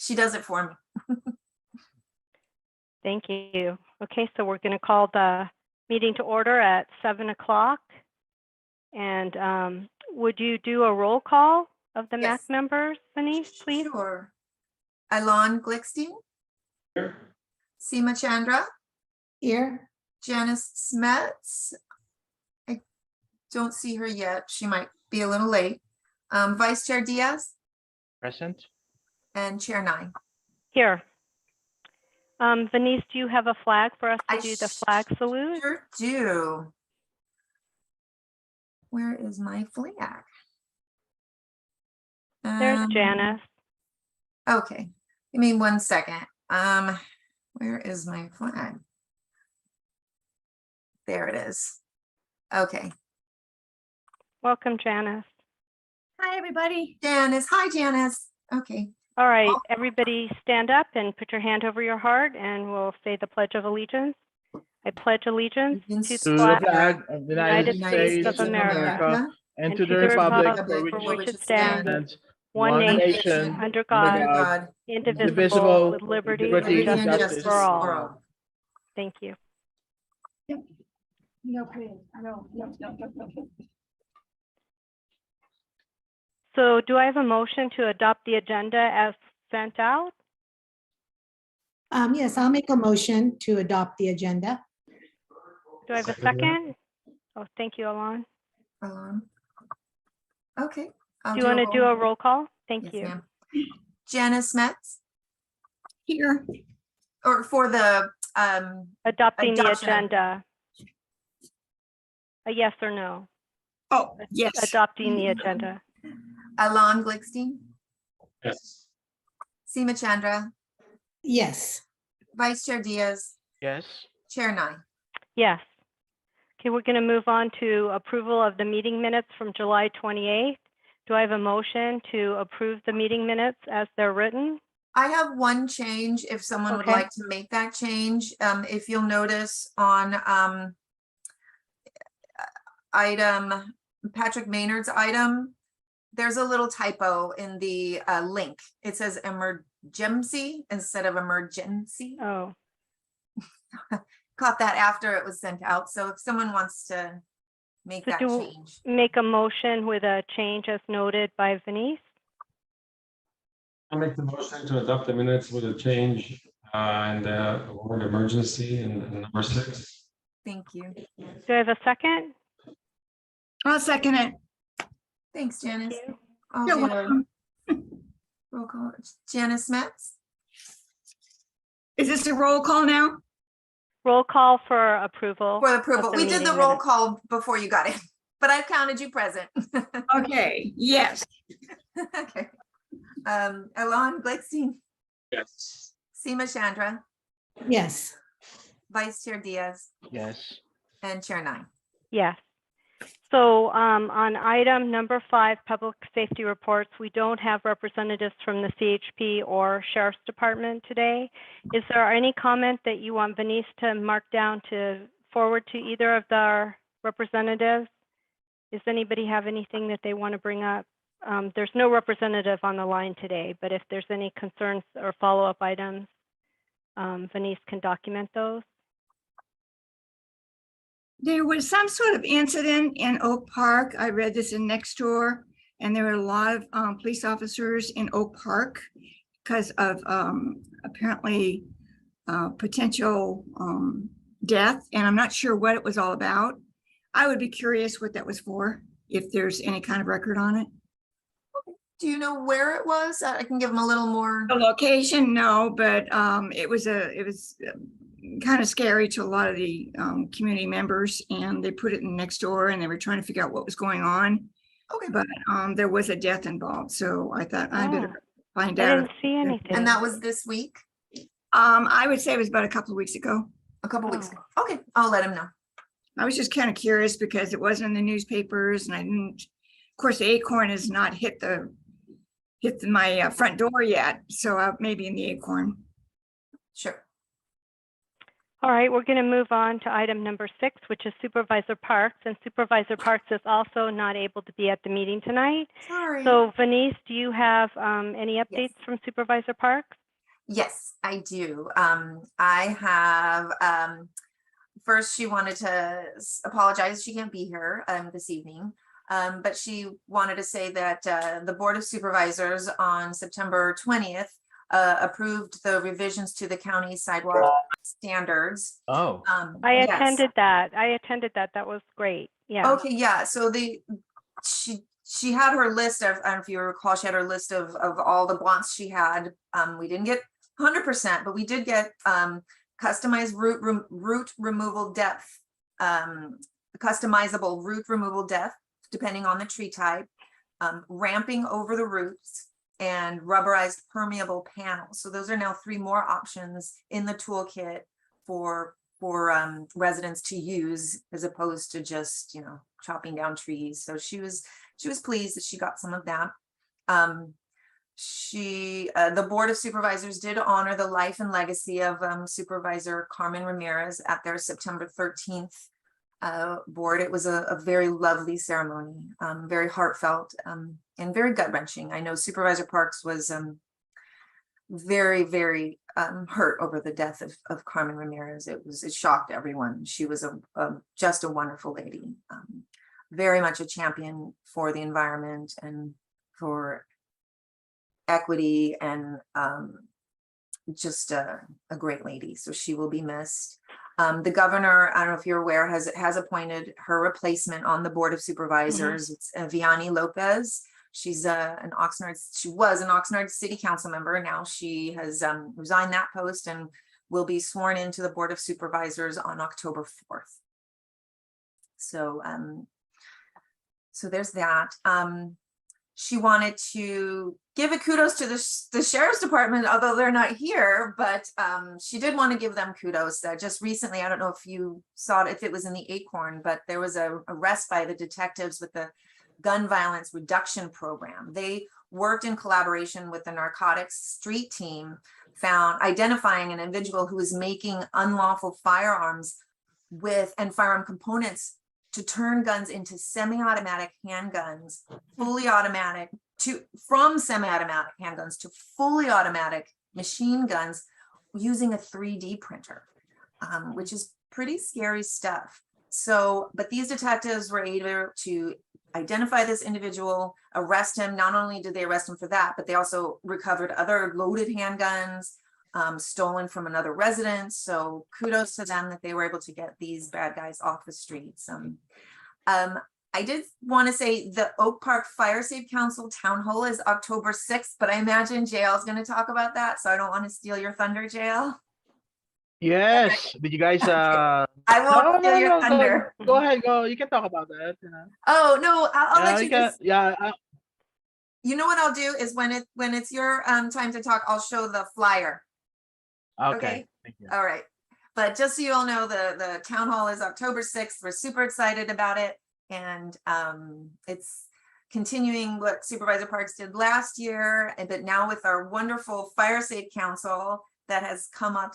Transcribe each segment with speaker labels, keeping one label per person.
Speaker 1: She does it for me.
Speaker 2: Thank you. Okay, so we're going to call the meeting to order at 7 o'clock. And would you do a roll call of the MAC
Speaker 1: Yes.
Speaker 2: members, Denise, please?
Speaker 1: Sure. Alon Glickstein.
Speaker 3: Here.
Speaker 1: Seema Chandra.
Speaker 4: Here.
Speaker 1: Janice Smets. I don't see her yet. She might be a little late. Vice Chair Diaz
Speaker 3: Present.
Speaker 1: and Chair Nye.
Speaker 2: Here. Denise, do you have a flag for us to
Speaker 1: I
Speaker 2: do the flag salute?
Speaker 1: Sure do. Where is my flag?
Speaker 2: There's Janice.
Speaker 1: Okay, give me 1 second. Where is my flag? There it is. Okay,
Speaker 2: Welcome, Janice.
Speaker 4: Hi, everybody.
Speaker 1: Janice. Hi, Janice. Okay,
Speaker 2: All right, everybody stand up and put your hand over your heart and we'll say the Pledge of Allegiance. I pledge allegiance to
Speaker 1: Allegiance
Speaker 2: the
Speaker 3: To the
Speaker 2: flag
Speaker 3: flag of the United
Speaker 2: States
Speaker 3: States
Speaker 2: of America
Speaker 3: and to the republic
Speaker 2: for which it stands,
Speaker 3: stands
Speaker 2: one
Speaker 3: one
Speaker 2: nation,
Speaker 3: nation
Speaker 2: under
Speaker 1: under
Speaker 2: God,
Speaker 1: God,
Speaker 2: indivisible,
Speaker 3: indivisible,
Speaker 2: with liberty
Speaker 3: liberty
Speaker 2: and
Speaker 1: and
Speaker 2: justice
Speaker 1: justice
Speaker 2: for all. Thank you.
Speaker 4: No, I don't. No.
Speaker 2: So do I have a motion to adopt the agenda as sent out?
Speaker 4: Yes, I'll make a motion to adopt the agenda.
Speaker 2: Do I have a second? Oh, thank you, Alon.
Speaker 1: Okay. I'll
Speaker 2: Do you want to do
Speaker 1: roll.
Speaker 2: a roll call? Thank
Speaker 1: Yes,
Speaker 2: you.
Speaker 1: ma'am. Janice Smets,
Speaker 4: Here.
Speaker 1: or for the
Speaker 2: Adopting the
Speaker 1: Adoption.
Speaker 2: agenda. A yes or no?
Speaker 4: Oh, yes.
Speaker 2: Adopting the agenda.
Speaker 1: Alon Glickstein,
Speaker 3: Yes.
Speaker 1: Seema Chandra,
Speaker 4: Yes.
Speaker 1: Vice Chair Diaz,
Speaker 3: Yes.
Speaker 1: Chair Nye.
Speaker 2: Yes. Okay, we're going to move on to approval of the meeting minutes from July 28th. Do I have a motion to approve the meeting minutes as they're written?
Speaker 1: I have one change if someone would
Speaker 2: Okay.
Speaker 1: like to make that change. If you'll notice on item, Patrick Maynard's item, there's a little typo in the link. It says emergency instead of emergency.
Speaker 2: Oh,
Speaker 1: Caught that after it was sent out. So if someone wants to make
Speaker 2: So
Speaker 1: that
Speaker 2: do-
Speaker 1: change.
Speaker 2: make a motion with a change as noted by Venice.
Speaker 5: I'll make the motion to adopt the minutes with a change and word emergency in number 6.
Speaker 1: Thank you.
Speaker 2: Do I have a second?
Speaker 4: I'll second it.
Speaker 1: Thanks, Janice.
Speaker 2: Thank you.
Speaker 1: I'll
Speaker 4: You're
Speaker 1: do a
Speaker 4: welcome.
Speaker 1: roll call. Janice Metz,
Speaker 4: Is this a roll call now?
Speaker 2: Roll call for approval.
Speaker 1: for approval.
Speaker 2: of the
Speaker 1: We did the
Speaker 2: meeting
Speaker 1: roll
Speaker 2: minutes.
Speaker 1: call before you got in, but I've counted you present.
Speaker 4: Okay, yes.
Speaker 1: Okay. Alon Glickstein,
Speaker 3: Yes.
Speaker 1: Seema Chandra,
Speaker 4: Yes.
Speaker 1: Vice Chair Diaz,
Speaker 3: Yes.
Speaker 1: and Chair Nye.
Speaker 2: Yes. So on item number 5, public safety reports, we don't have representatives from the CHP or Sheriff's Department today. Is there any comment that you want Venice to mark down to forward to either of our representatives? Does anybody have anything that they want to bring up? There's no representative on the line today, but if there's any concerns or follow-up items, Venice can document those.
Speaker 6: There was some sort of incident in Oak Park. I read this in Nextdoor, and there were a lot of police officers in Oak Park because of apparently potential death, and I'm not sure what it was all about. I would be curious what that was for, if there's any kind of record on it.
Speaker 1: Do you know where it was? I can give them a little more.
Speaker 6: The location, no, but it was kind of scary to a lot of the community members, and they put it in Nextdoor, and they were trying to figure out what was going on.
Speaker 1: Okay,
Speaker 6: But there was a death involved, so I thought I better find
Speaker 2: I
Speaker 6: out.
Speaker 2: didn't see anything.
Speaker 1: and that was this week,
Speaker 6: I would say it was about a couple of weeks ago.
Speaker 1: a couple weeks
Speaker 2: Oh.
Speaker 1: ago. Okay, I'll let him know.
Speaker 6: I was just kind of curious because it wasn't in the newspapers, and I didn't, of course, the acorn has not hit my front door yet, so maybe in the acorn.
Speaker 1: Sure.
Speaker 2: All right, we're going to move on to item number 6, which is Supervisor Parks. And Supervisor Parks is also not able to be at the meeting tonight.
Speaker 1: Sorry.
Speaker 2: So Venice, do you have any updates from Supervisor Parks?
Speaker 1: Yes, I do. I have, first she wanted to apologize. She can't be here this evening. But she wanted to say that the Board of Supervisors on September 20th approved the revisions to the county sidewalk standards.
Speaker 3: Oh,
Speaker 2: I
Speaker 1: Yes.
Speaker 2: attended that. That was great. Yeah.
Speaker 1: Okay, yeah, so she had her list of, I don't know if you recall, she had her list of all the wants she had. We didn't get 100%, but we did get customized root removal depth, customizable root removal depth, depending on the tree type, ramping over the roots, and rubberized permeable panels. So those are now 3 more options in the toolkit for residents to use, as opposed to just, you know, chopping down trees. So she was pleased that she got some of that. The Board of Supervisors did honor the life and legacy of Supervisor Carmen Ramirez at their September 13th board. It was a very lovely ceremony, very heartfelt, and very gut-wrenching. I know Supervisor Parks was very, very hurt over the death of Carmen Ramirez. It shocked everyone. She was just a wonderful lady, very much a champion for the environment and for equity, and just a great lady. So she will be missed. The governor, I don't know if you're aware, has appointed her replacement on the Board of Supervisors. It's Vianney Lopez. She was an Oxnard City Council member. Now she has resigned that post and will be sworn into the Board of Supervisors on October 4th. So, so there's that. She wanted to give a kudos to the Sheriff's Department, although they're not here, but she did want to give them kudos. Just recently, I don't know if you saw it, if it was in the Acorn, but there was a arrest by the detectives with the Gun Violence Reduction Program. They worked in collaboration with the Narcotics Street Team, identifying an individual who was making unlawful firearms and firearm components to turn guns into semi-automatic handguns, fully automatic, from semi-automatic handguns to fully automatic machine guns using a 3D printer, which is pretty scary stuff. So, but these detectives were able to identify this individual, arrest him. Not only did they arrest him for that, but they also recovered other loaded handguns stolen from another residence. So kudos to them that they were able to get these bad guys off the streets. I did want to say the Oak Park Fire Safe Council Town Hall is October 6th, but I imagine JL is going to talk about that. So I don't want to steal your thunder, JL.
Speaker 3: yes. Did you guys?
Speaker 1: I won't steal your thunder.
Speaker 3: Go ahead. Go. You can talk about that.
Speaker 1: Oh, no, I'll let you just,
Speaker 3: Yeah.
Speaker 1: you know what I'll do is when it's your time to talk, I'll show the flyer.
Speaker 3: Okay. Thank you.
Speaker 1: All right. But just so you all know, the town hall is October 6th. We're super excited about it. And it's continuing what Supervisor Parks did last year, but now with our wonderful Fire Safe Council that has come up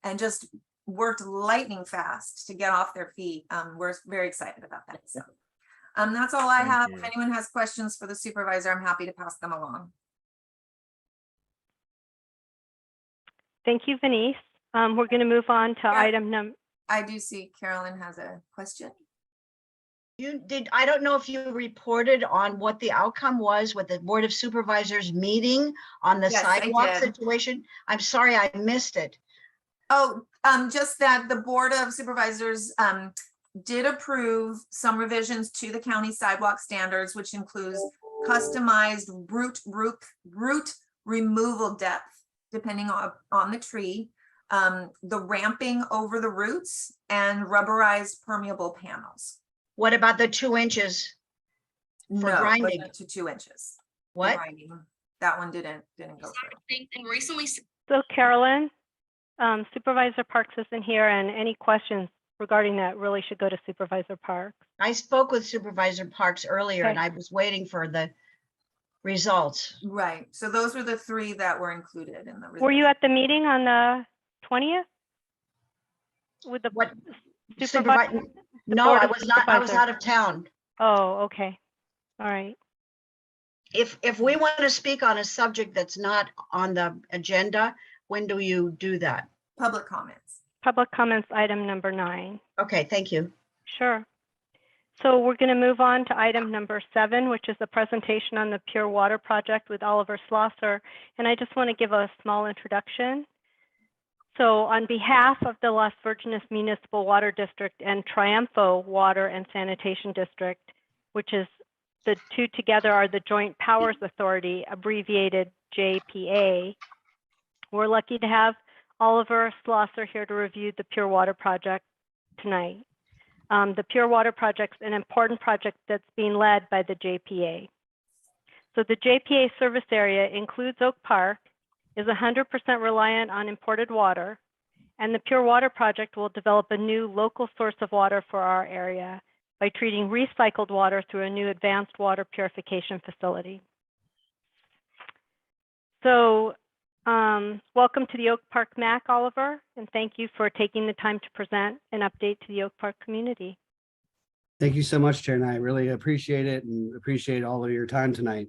Speaker 1: and just worked lightning fast to get off their feet. We're very excited about that. So that's all I
Speaker 3: Thank
Speaker 1: have.
Speaker 3: you.
Speaker 1: If anyone has questions for the supervisor, I'm happy to pass them along.
Speaker 2: Thank you, Venice. We're going to move on to item number.
Speaker 1: I do see Carolyn has a question.
Speaker 7: I don't know if you reported on what the outcome was with the Board of Supervisors meeting on the
Speaker 1: Yes, I
Speaker 7: sidewalk
Speaker 1: did.
Speaker 7: situation. I'm sorry, I missed it.
Speaker 1: Oh, just that the Board of Supervisors did approve some revisions to the county sidewalk standards, which includes customized root removal depth, depending on the tree, the ramping over the roots, and rubberized permeable panels.
Speaker 7: What about the 2 inches? For grinding.
Speaker 1: To 2 inches.
Speaker 7: What?
Speaker 1: Grinding. That one didn't go through.
Speaker 8: And recently,
Speaker 2: So Carolyn, Supervisor Parks isn't here, and any questions regarding that really should go to Supervisor Parks.
Speaker 7: I spoke with Supervisor Parks earlier and
Speaker 2: Okay.
Speaker 7: I was waiting for the results.
Speaker 1: Right. So those were the 3 that were included in the.
Speaker 2: Were you at the meeting on the 20th? with the
Speaker 7: What?
Speaker 2: supervisor?
Speaker 7: Supervi- No,
Speaker 2: Board
Speaker 7: I
Speaker 2: of
Speaker 7: was not, I was
Speaker 2: Supervisors.
Speaker 7: out of town.
Speaker 2: Oh, okay. All right.
Speaker 7: If we want to speak on a subject that's not on the agenda, when do you do that?
Speaker 1: Public comments.
Speaker 2: Public comments, item number 9.
Speaker 7: Okay, thank you.
Speaker 2: Sure. So we're going to move on to item number 7, which is a presentation on the Pure Water Project with Oliver Schlosser. And I just want to give a small introduction. So on behalf of the Las Virgenes Municipal Water District and Triumpho Water and Sanitation District, which is the two together are the Joint Powers Authority, abbreviated JPA, we're lucky to have Oliver Schlosser here to review the Pure Water Project tonight. The Pure Water Project is an important project that's being led by the JPA. So the JPA service area includes Oak Park, is 100% reliant on imported water, and the Pure Water Project will develop a new local source of water for our area by treating recycled water through a new advanced water purification facility. So welcome to the Oak Park MAC, Oliver, and thank you for taking the time to present an update to the Oak Park community.
Speaker 8: Thank you so much, Chair, and I really appreciate it and appreciate all of your time tonight.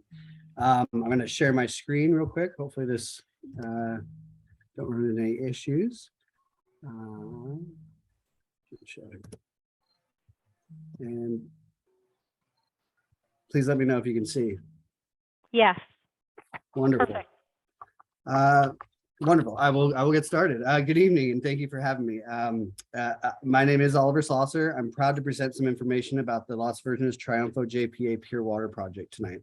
Speaker 8: I'm going to share my screen real quick. Hopefully this don't run into any issues. And please let me know if you can see.
Speaker 2: Yes,
Speaker 8: Wonderful.
Speaker 2: perfect.
Speaker 8: Wonderful. I will get started. Good evening, and thank you for having me. My name is Oliver Schlosser. I'm proud to present some information about the Las Virgenes Triumpho JPA Pure Water Project tonight.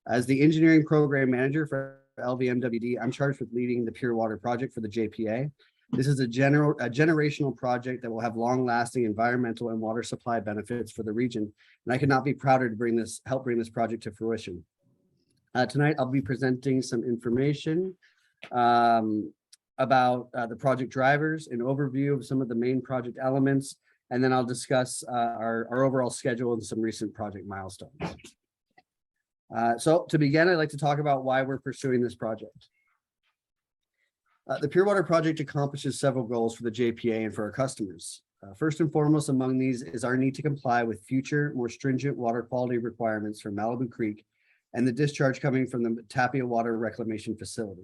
Speaker 8: As the engineering program manager for LVMWD, I'm charged with leading the Pure Water Project for the JPA. This is a generational project that will have long-lasting environmental and water supply benefits for the region, and I could not be prouder to help bring this project to fruition. Tonight, I'll be presenting some information about the project drivers, an overview of some of the main project elements, and then I'll discuss our overall schedule and some recent project milestones. So to begin, I'd like to talk about why we're pursuing this project. The Pure Water Project accomplishes several goals for the JPA and for our customers. First and foremost among these is our need to comply with future, more stringent water quality requirements for Malibu Creek and the discharge coming from the Tapia Water Reclamation Facility.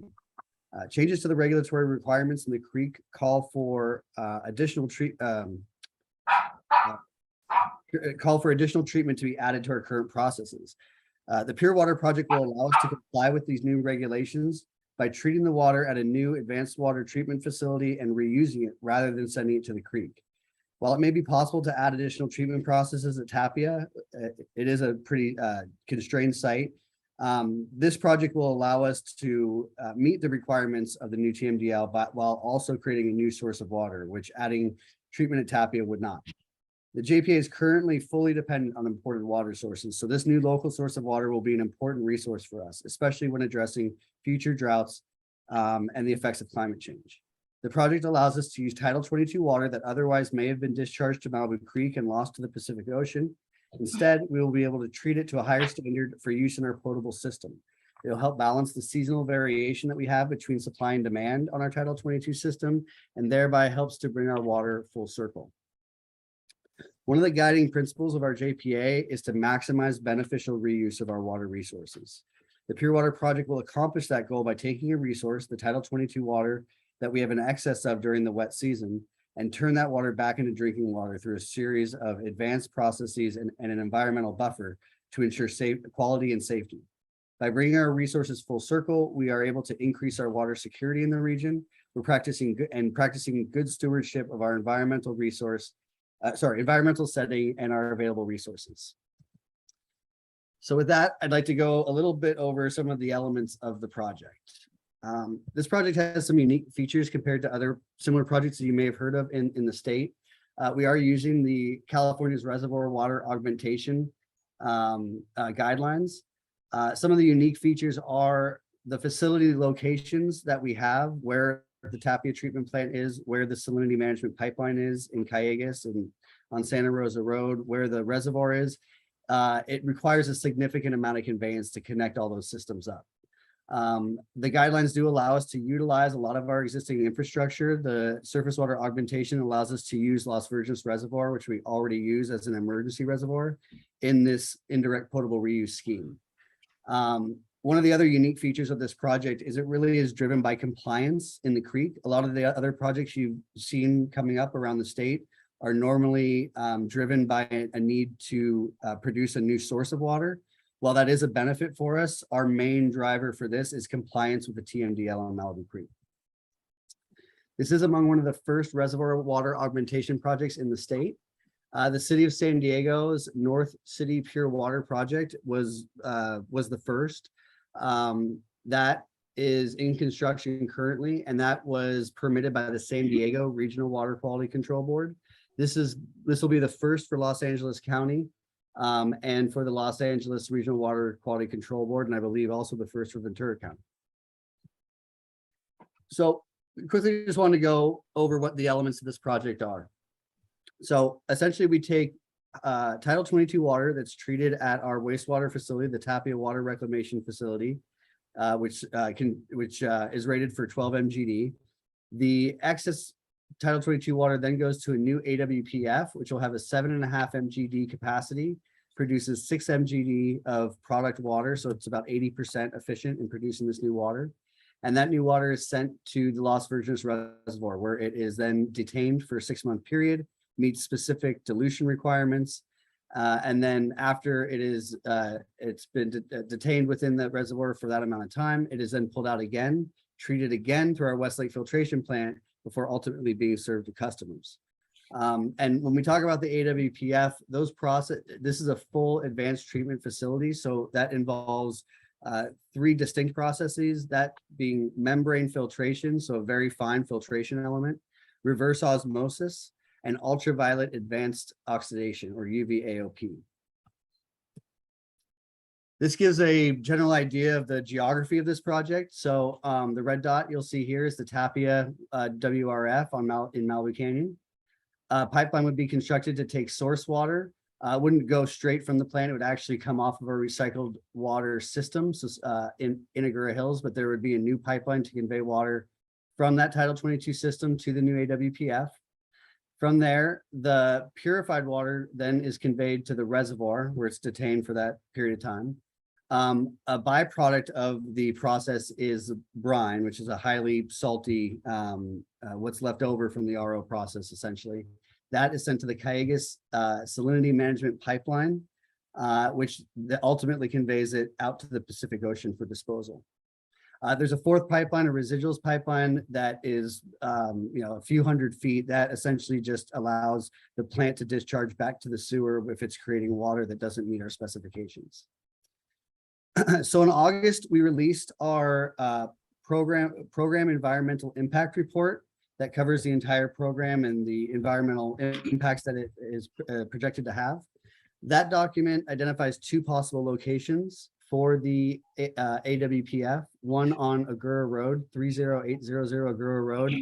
Speaker 8: Changes to the regulatory requirements in the creek call for additional treatment to be added to our current processes. The Pure Water Project will allow us to comply with these new regulations by treating the water at a new advanced water treatment facility and reusing it rather than sending it to the creek. While it may be possible to add additional treatment processes at Tapia, it is a pretty constrained site. This project will allow us to meet the requirements of the new TMDL, but while also creating a new source of water, which adding treatment at Tapia would not. The JPA is currently fully dependent on imported water sources, so this new local source of water will be an important resource for us, especially when addressing future droughts and the effects of climate change. The project allows us to use Title 22 water that otherwise may have been discharged to Malibu Creek and lost to the Pacific Ocean. Instead, we will be able to treat it to a higher standard for use in our potable system. It'll help balance the seasonal variation that we have between supply and demand on our Title 22 system, and thereby helps to bring our water full circle. One of the guiding principles of our JPA is to maximize beneficial reuse of our water resources. The Pure Water Project will accomplish that goal by taking a resource, the Title 22 water that we have an excess of during the wet season, and turn that water back into drinking water through a series of advanced processes and an environmental buffer to ensure quality and safety. By bringing our resources full circle, we are able to increase our water security in the region. We're practicing good stewardship of our environmental setting and our available resources. So with that, I'd like to go a little bit over some of the elements of the project. This project has some unique features compared to other similar projects that you may have heard of in the state. We are using the California's Reservoir Water Augmentation guidelines. Some of the unique features are the facility locations that we have, where the Tapia treatment plant is, where the salinity management pipeline is in Callegas and on Santa Rosa Road, where the reservoir is. It requires a significant amount of conveyance to connect all those systems up. The guidelines do allow us to utilize a lot of our existing infrastructure. The surface water augmentation allows us to use Las Virgenes Reservoir, which we already use as an emergency reservoir in this indirect potable reuse scheme. One of the other unique features of this project is it really is driven by compliance in the creek. A lot of the other projects you've seen coming up around the state are normally driven by a need to produce a new source of water. While that is a benefit for us, our main driver for this is compliance with the TMDL on Malibu Creek. This is among one of the first reservoir water augmentation projects in the state. The city of San Diego's North City Pure Water Project was the first. That is in construction currently, and that was permitted by the San Diego Regional Water Quality Control Board. This will be the first for Los Angeles County and for the Los Angeles Regional Water Quality Control Board, and I believe also the first for Ventura County. So quickly, just wanted to go over what the elements of this project are. So essentially, we take Title 22 water that's treated at our wastewater facility, the Tapia Water Reclamation Facility, which is rated for 12 MGD. The excess Title 22 water then goes to a new AWPF, which will have a 7.5 MGD capacity, produces 6 MGD of product water, so it's about 80% efficient in producing this new water. And that new water is sent to the Las Virgenes Reservoir, where it is then detained for a 6-month period, meets specific dilution requirements, and then after it's been detained within the reservoir for that amount of time, it is then pulled out again, treated again through our Westlake filtration plant before ultimately being served to customers. And when we talk about the AWPF, this is a full advanced treatment facility, so that involves 3 distinct processes, that being membrane filtration, so a very fine filtration element, reverse osmosis, and ultraviolet advanced oxidation, or UV-AOP. This gives a general idea of the geography of this project. So the red dot you'll see here is the Tapia WRF in Malibu Canyon. Pipeline would be constructed to take source water. Wouldn't go straight from the plant. It would actually come off of a recycled water system, so in Agoura Hills, but there would be a new pipeline to convey water from that Title 22 system to the new AWPF. From there, the purified water then is conveyed to the reservoir where it's detained for that period of time. A byproduct of the process is brine, which is a highly salty, what's left over from the RO process, essentially. That is sent to the Callegas Salinity Management Pipeline, which ultimately conveys it out to the Pacific Ocean for disposal. There's a 4th pipeline, a residuals pipeline, that is a few hundred feet, that essentially just allows the plant to discharge back to the sewer if it's creating water that doesn't meet our specifications. So in August, we released our program environmental impact report that covers the entire program and the environmental impacts that it is projected to have. That document identifies 2 possible locations for the AWPF, one on Agoura Road, 30800 Agoura Road,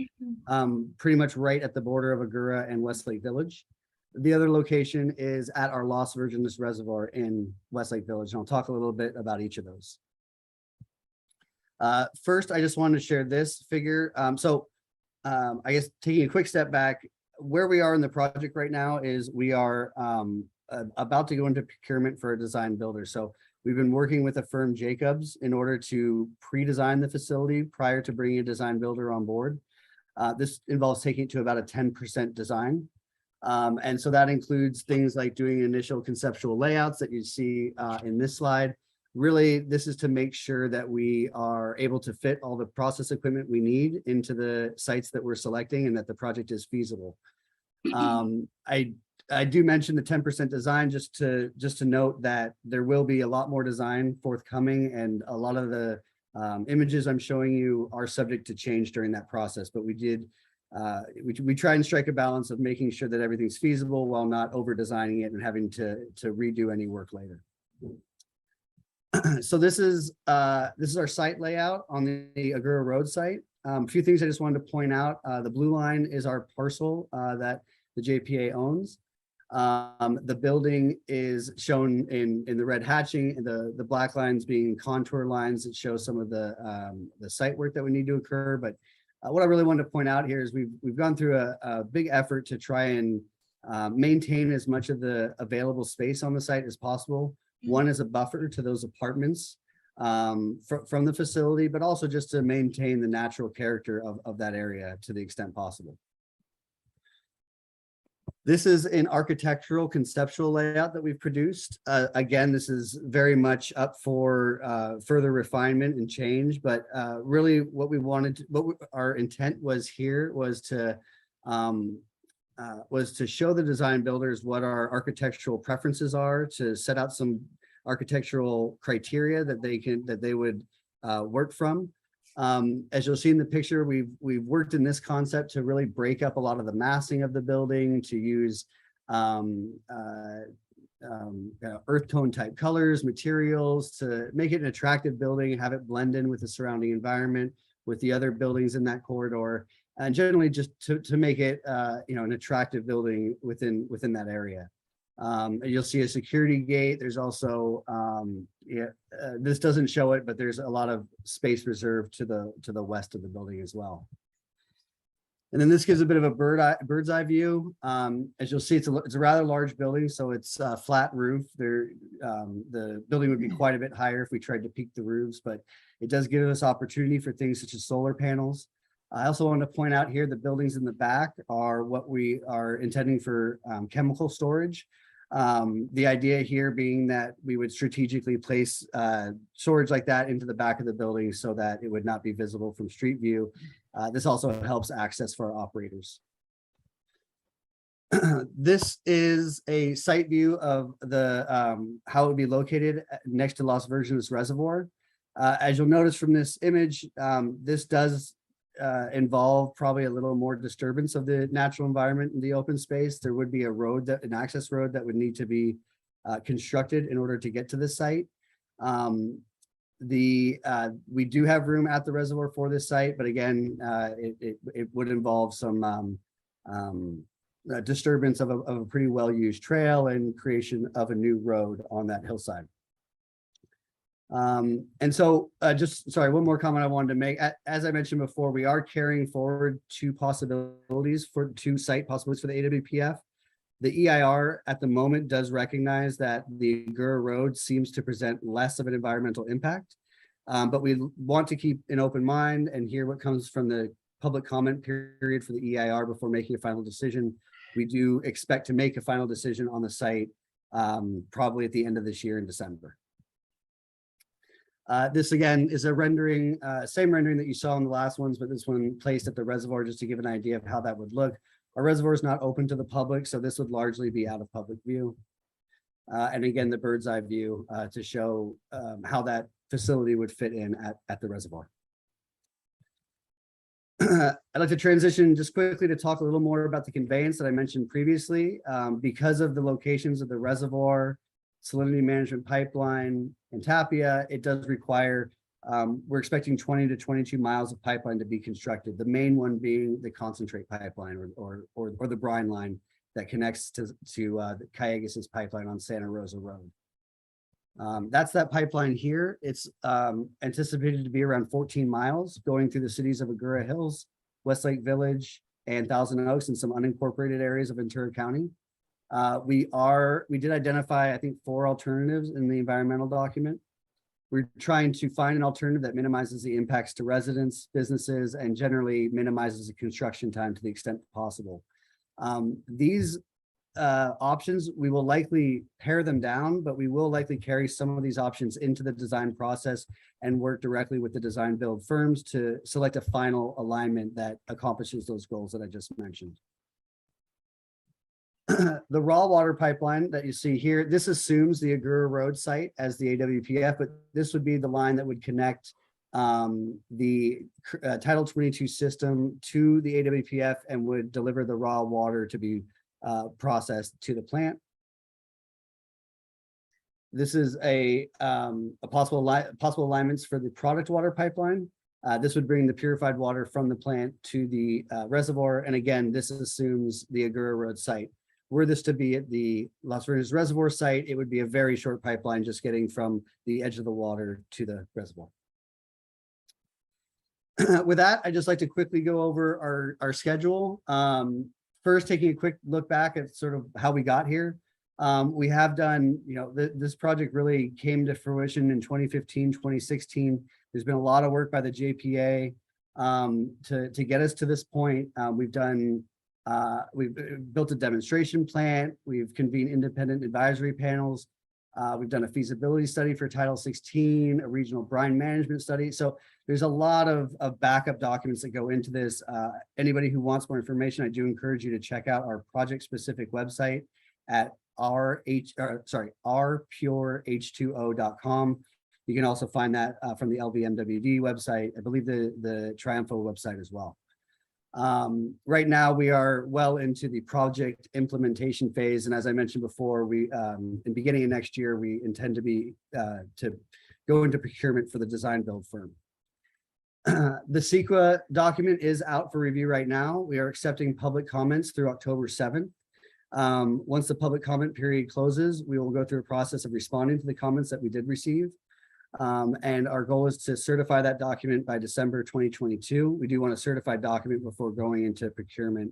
Speaker 8: pretty much right at the border of Agoura and Westlake Village. The other location is at our Las Virgenes Reservoir in Westlake Village, and I'll talk a little bit about each of those. First, I just wanted to share this figure. I guess taking a quick step back, where we are in the project right now is we are about to go into procurement for a design builder. So we've been working with the firm Jacobs in order to pre-design the facility prior to bringing a design builder on board. This involves taking it to about a 10% design. And so that includes things like doing initial conceptual layouts that you see in this slide. Really, this is to make sure that we are able to fit all the process equipment we need into the sites that we're selecting and that the project is feasible. I do mention the 10% design just to note that there will be a lot more design forthcoming, and a lot of the images I'm showing you are subject to change during that process. But we try and strike a balance of making sure that everything's feasible while not over designing it and having to redo any work later. So this is our site layout on the Agoura Road site. A few things I just wanted to point out. The blue line is our parcel that the JPA owns. The building is shown in the red hatching, and the black lines being contour lines that show some of the site work that would need to occur. But what I really wanted to point out here is we've gone through a big effort to try and maintain as much of the available space on the site as possible. One is a buffer to those apartments from the facility, but also just to maintain the natural character of that area to the extent possible. This is an architectural conceptual layout that we've produced. Again, this is very much up for further refinement and change, but really what we wanted, our intent was here was to show the design builders what our architectural preferences are, to set out some architectural criteria that they would work from. As you'll see in the picture, we've worked in this concept to really break up a lot of the massing of the building, to use earth tone type colors, materials, to make it an attractive building and have it blend in with the surrounding environment, with the other buildings in that corridor, and generally just to make it an attractive building within that area. You'll see a security gate. There's also this doesn't show it, but there's a lot of space reserved to the west of the building as well. And then this gives a bit of a bird's eye view. As you'll see, it's a rather large building, so it's a flat roof. The building would be quite a bit higher if we tried to peak the roofs, but it does give us opportunity for things such as solar panels. I also want to point out here, the buildings in the back are what we are intending for chemical storage. The idea here being that we would strategically place storage like that into the back of the building so that it would not be visible from street view. This also helps access for our operators. This is a site view of the how it would be located next to Las Virgenes Reservoir. As you'll notice from this image, this does involve probably a little more disturbance of the natural environment in the open space. There would be an access road that would need to be constructed in order to get to this site. We do have room at the reservoir for this site, but again, it would involve some disturbance of a pretty well-used trail and creation of a new road on that hillside. And so one more comment I wanted to make. As I mentioned before, we are carrying forward two site possibilities for the AWPF. The EIR at the moment does recognize that the Gura Road seems to present less of an environmental impact, but we want to keep an open mind and hear what comes from the public comment period for the EIR before making a final decision. We do expect to make a final decision on the site probably at the end of this year in December. This again is a rendering, same rendering that you saw in the last ones, but this one placed at the reservoir just to give an idea of how that would look. Our reservoir is not open to the public, so this would largely be out of public view. And again, the bird's eye view to show how that facility would fit in at the reservoir. I'd like to transition just quickly to talk a little more about the conveyance that I mentioned previously. Because of the locations of the reservoir, salinity management pipeline, and Tapia, it does require, we're expecting 20 to 22 miles of pipeline to be constructed. The main one being the concentrate pipeline or the brine line that connects to the Calleguas' pipeline on Santa Rosa Road. That's that pipeline here. It's anticipated to be around 14 miles going through the cities of Agoura Hills, Westlake Village, and Thousand Oaks, and some unincorporated areas of Ventura County. We did identify, I think, 4 alternatives in the environmental document. We're trying to find an alternative that minimizes the impacts to residents, businesses, and generally minimizes the construction time to the extent possible. These options, we will likely pare them down, but we will likely carry some of these options into the design process and work directly with the design build firms to select a final alignment that accomplishes those goals that I just mentioned. The raw water pipeline that you see here, this assumes the Agoura Road site as the AWPF, but this would be the line that would connect the Title 22 system to the AWPF and would deliver the raw water to be processed to the plant. This is a possible alignments for the product water pipeline. This would bring the purified water from the plant to the reservoir. And again, this assumes the Agoura Road site. were this to be at the Las Vegas Reservoir site, it would be a very short pipeline just getting from the edge of the water to the reservoir. With that, I'd just like to quickly go over our schedule. First, taking a quick look back at sort of how we got here. We have done, this project really came to fruition in 2015, 2016. There's been a lot of work by the JPA to get us to this point. We've built a demonstration plant. We've convened independent advisory panels. We've done a feasibility study for Title 16, a regional brine management study. So there's a lot of backup documents that go into this. Anybody who wants more information, I do encourage you to check out our project-specific website at rpureh2o.com. You can also find that from the LVMWD website. I believe the Triumpho website as well. Right now, we are well into the project implementation phase. And as I mentioned before, we in beginning of next year, we intend to go into procurement for the design build firm. The CEQA document is out for review right now. We are accepting public comments through October 7th. Once the public comment period closes, we will go through a process of responding to the comments that we did receive. And our goal is to certify that document by December 2022. We do want a certified document before going into procurement,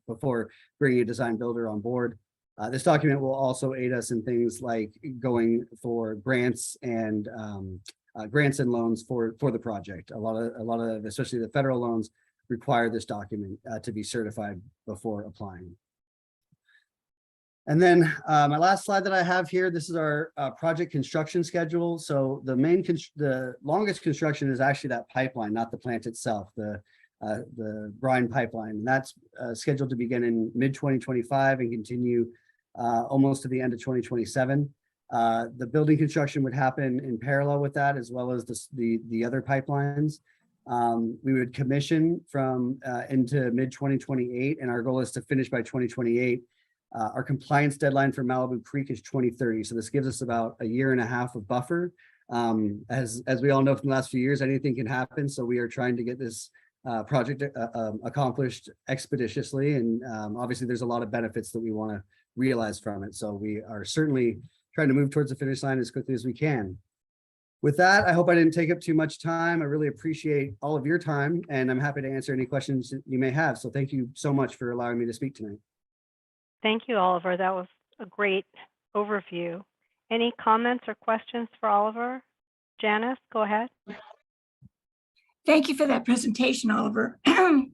Speaker 8: before bringing a design builder on board. This document will also aid us in things like going for grants and loans for the project. A lot of, especially the federal loans, require this document to be certified before applying. And then my last slide that I have here, this is our project construction schedule. So the longest construction is actually that pipeline, not the plant itself, the brine pipeline. And that's scheduled to begin in mid-2025 and continue almost to the end of 2027. The building construction would happen in parallel with that, as well as the other pipelines. We would commission from into mid-2028, and our goal is to finish by 2028. Our compliance deadline for Malibu Creek is 2030. So this gives us about a year and a half of buffer. As we all know from the last few years, anything can happen. So we are trying to get this project accomplished expeditiously. And obviously there's a lot of benefits that we want to realize from it. So we are certainly trying to move towards the finish line as quickly as we can. With that, I hope I didn't take up too much time. I really appreciate all of your time, and I'm happy to answer any questions that you may have. So thank you so much for allowing me to speak tonight.
Speaker 2: Thank you, Oliver. That was a great overview. Any comments or questions for Oliver? Janice, go ahead.
Speaker 6: Thank you for that presentation, Oliver. But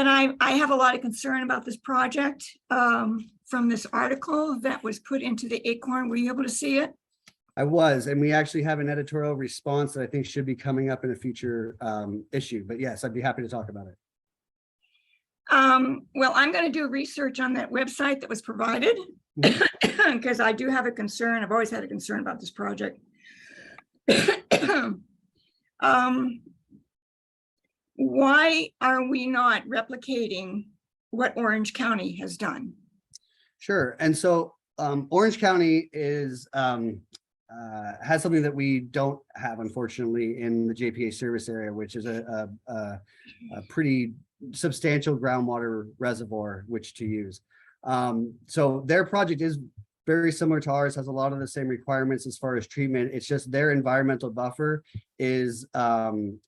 Speaker 6: I have a lot of concern about this project from this article that was put into the Acorn. Were you able to see it?
Speaker 8: I was, and we actually have an editorial response that I think should be coming up in a future issue. But yes, I'd be happy to talk about it.
Speaker 6: Well, I'm going to do research on that website that was provided because I do have a concern. I've always had a concern about this project. Why are we not replicating what Orange County has done?
Speaker 8: Sure. And so Orange County is has something that we don't have, unfortunately, in the JPA service area, which is a pretty substantial groundwater reservoir which to use. So their project is very similar to ours, has a lot of the same requirements as far as treatment. It's just their environmental buffer is groundwater.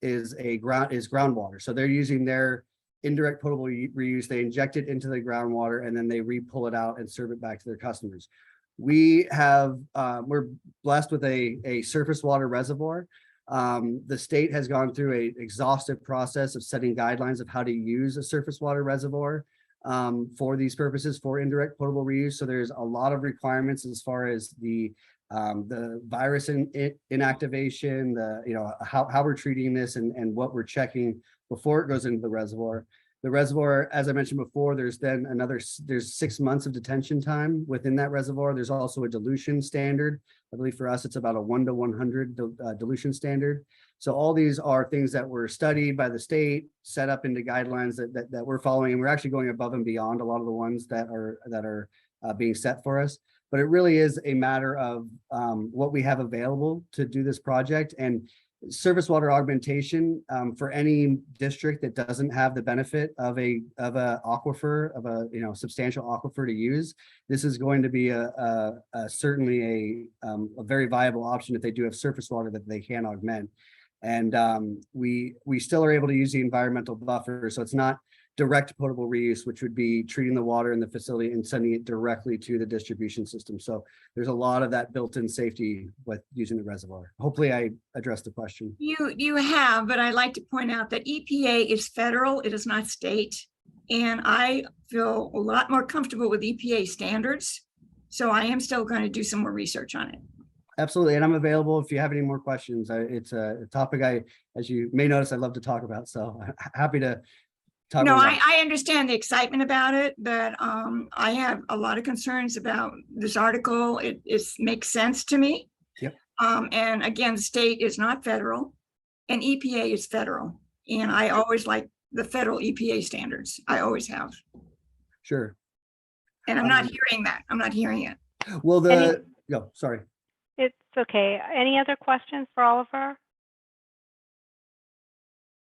Speaker 8: So they're using their indirect potable reuse. They inject it into the groundwater and then they re-pull it out and serve it back to their customers. We have we're blessed with a surface water reservoir. The state has gone through an exhaustive process of setting guidelines of how to use a surface water reservoir for these purposes for indirect potable reuse. So there's a lot of requirements as far as the virus inactivation, how we're treating this and what we're checking before it goes into the reservoir. The reservoir, as I mentioned before, there's 6 months of detention time within that reservoir. There's also a dilution standard. I believe for us, it's about a 1 to 100 dilution standard. So all these are things that were studied by the state, set up into guidelines that we're following, and we're actually going above and beyond a lot of the ones that are being set for us. But it really is a matter of what we have available to do this project. And surface water augmentation for any district that doesn't have the benefit of a aquifer, of a substantial aquifer to use. This is going to be certainly a very viable option if they do have surface water that they can augment. And we still are able to use the environmental buffer, so it's not direct potable reuse, which would be treating the water in the facility and sending it directly to the distribution system. So there's a lot of that built-in safety with using the reservoir. Hopefully I addressed the question.
Speaker 6: You have, but I'd like to point out that EPA is federal, it is not state. And I feel a lot more comfortable with EPA standards. So I am still going to do some more research on it.
Speaker 8: Absolutely. And I'm available if you have any more questions. It's a topic as you may notice, I love to talk about. So happy to talk.
Speaker 6: No,
Speaker 8: more
Speaker 6: I understand the excitement about it, but I have a lot of concerns about this article. It makes sense to me.
Speaker 8: Yep.
Speaker 6: And again, state is not federal and EPA is federal. And I always like the federal EPA standards. I always have.
Speaker 8: Sure.
Speaker 6: And I'm not hearing that. I'm not hearing it.
Speaker 8: Well, sorry.
Speaker 2: It's okay. Any other questions for Oliver?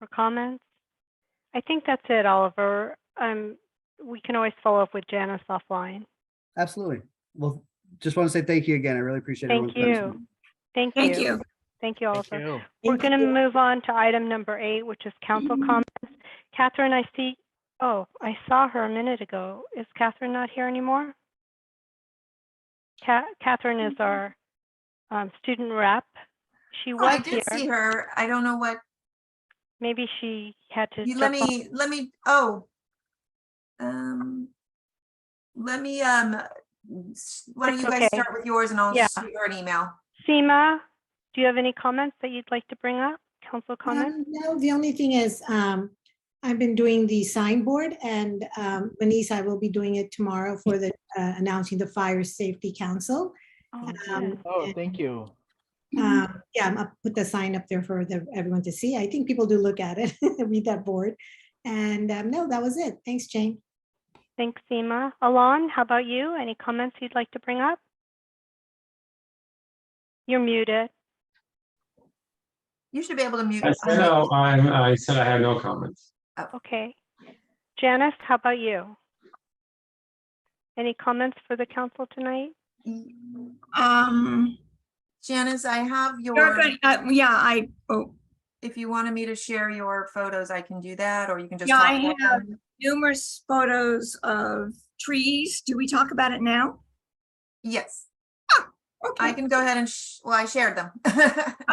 Speaker 2: Or comments? I think that's it, Oliver. We can always follow up with Janice offline.
Speaker 8: Absolutely. Well, just want to say thank you again. I really appreciate
Speaker 2: Thank you. Thank you.
Speaker 6: Thank you.
Speaker 2: Thank you, Oliver.
Speaker 3: Thank you.
Speaker 2: We're going to move on to item number 8, which is council comments. Catherine, I saw her a minute ago. Is Catherine not here anymore? Catherine is our student rep. She was
Speaker 1: I did
Speaker 2: here.
Speaker 1: see her. I don't know what,
Speaker 2: Maybe she had to.
Speaker 1: let
Speaker 2: jump off.
Speaker 1: me, why don't
Speaker 2: It's
Speaker 1: you guys
Speaker 2: okay.
Speaker 1: start with yours and I'll
Speaker 2: Yeah.
Speaker 1: shoot her an email.
Speaker 2: Seema, do you have any comments that you'd like to bring up? Council comments?
Speaker 9: No, the only thing is, I've been doing the signboard and Denise, I will be doing it tomorrow for the announcing the Fire Safety Council.
Speaker 2: Oh,
Speaker 3: Oh, thank you.
Speaker 9: Yeah, I'll put the sign up there for everyone to see. I think people do look at it, read that board. And no, that was it. Thanks, Jane.
Speaker 2: thanks, Seema. Alon, how about you? Any comments you'd like to bring up? You're muted.
Speaker 1: You should be able to mute.
Speaker 5: I said no, I said I have no comments.
Speaker 2: Okay. Janice, how about you? Any comments for the council tonight?
Speaker 1: Janice, I have
Speaker 6: You're
Speaker 1: your,
Speaker 6: good.
Speaker 1: if you wanted me to share your photos, I can do that, or you can just.
Speaker 6: Yeah,
Speaker 1: talk
Speaker 6: I
Speaker 1: about
Speaker 6: have
Speaker 1: them.
Speaker 6: numerous photos of trees. Do we talk about it now?
Speaker 1: Yes, I
Speaker 6: Okay,
Speaker 1: can go ahead and, I shared them.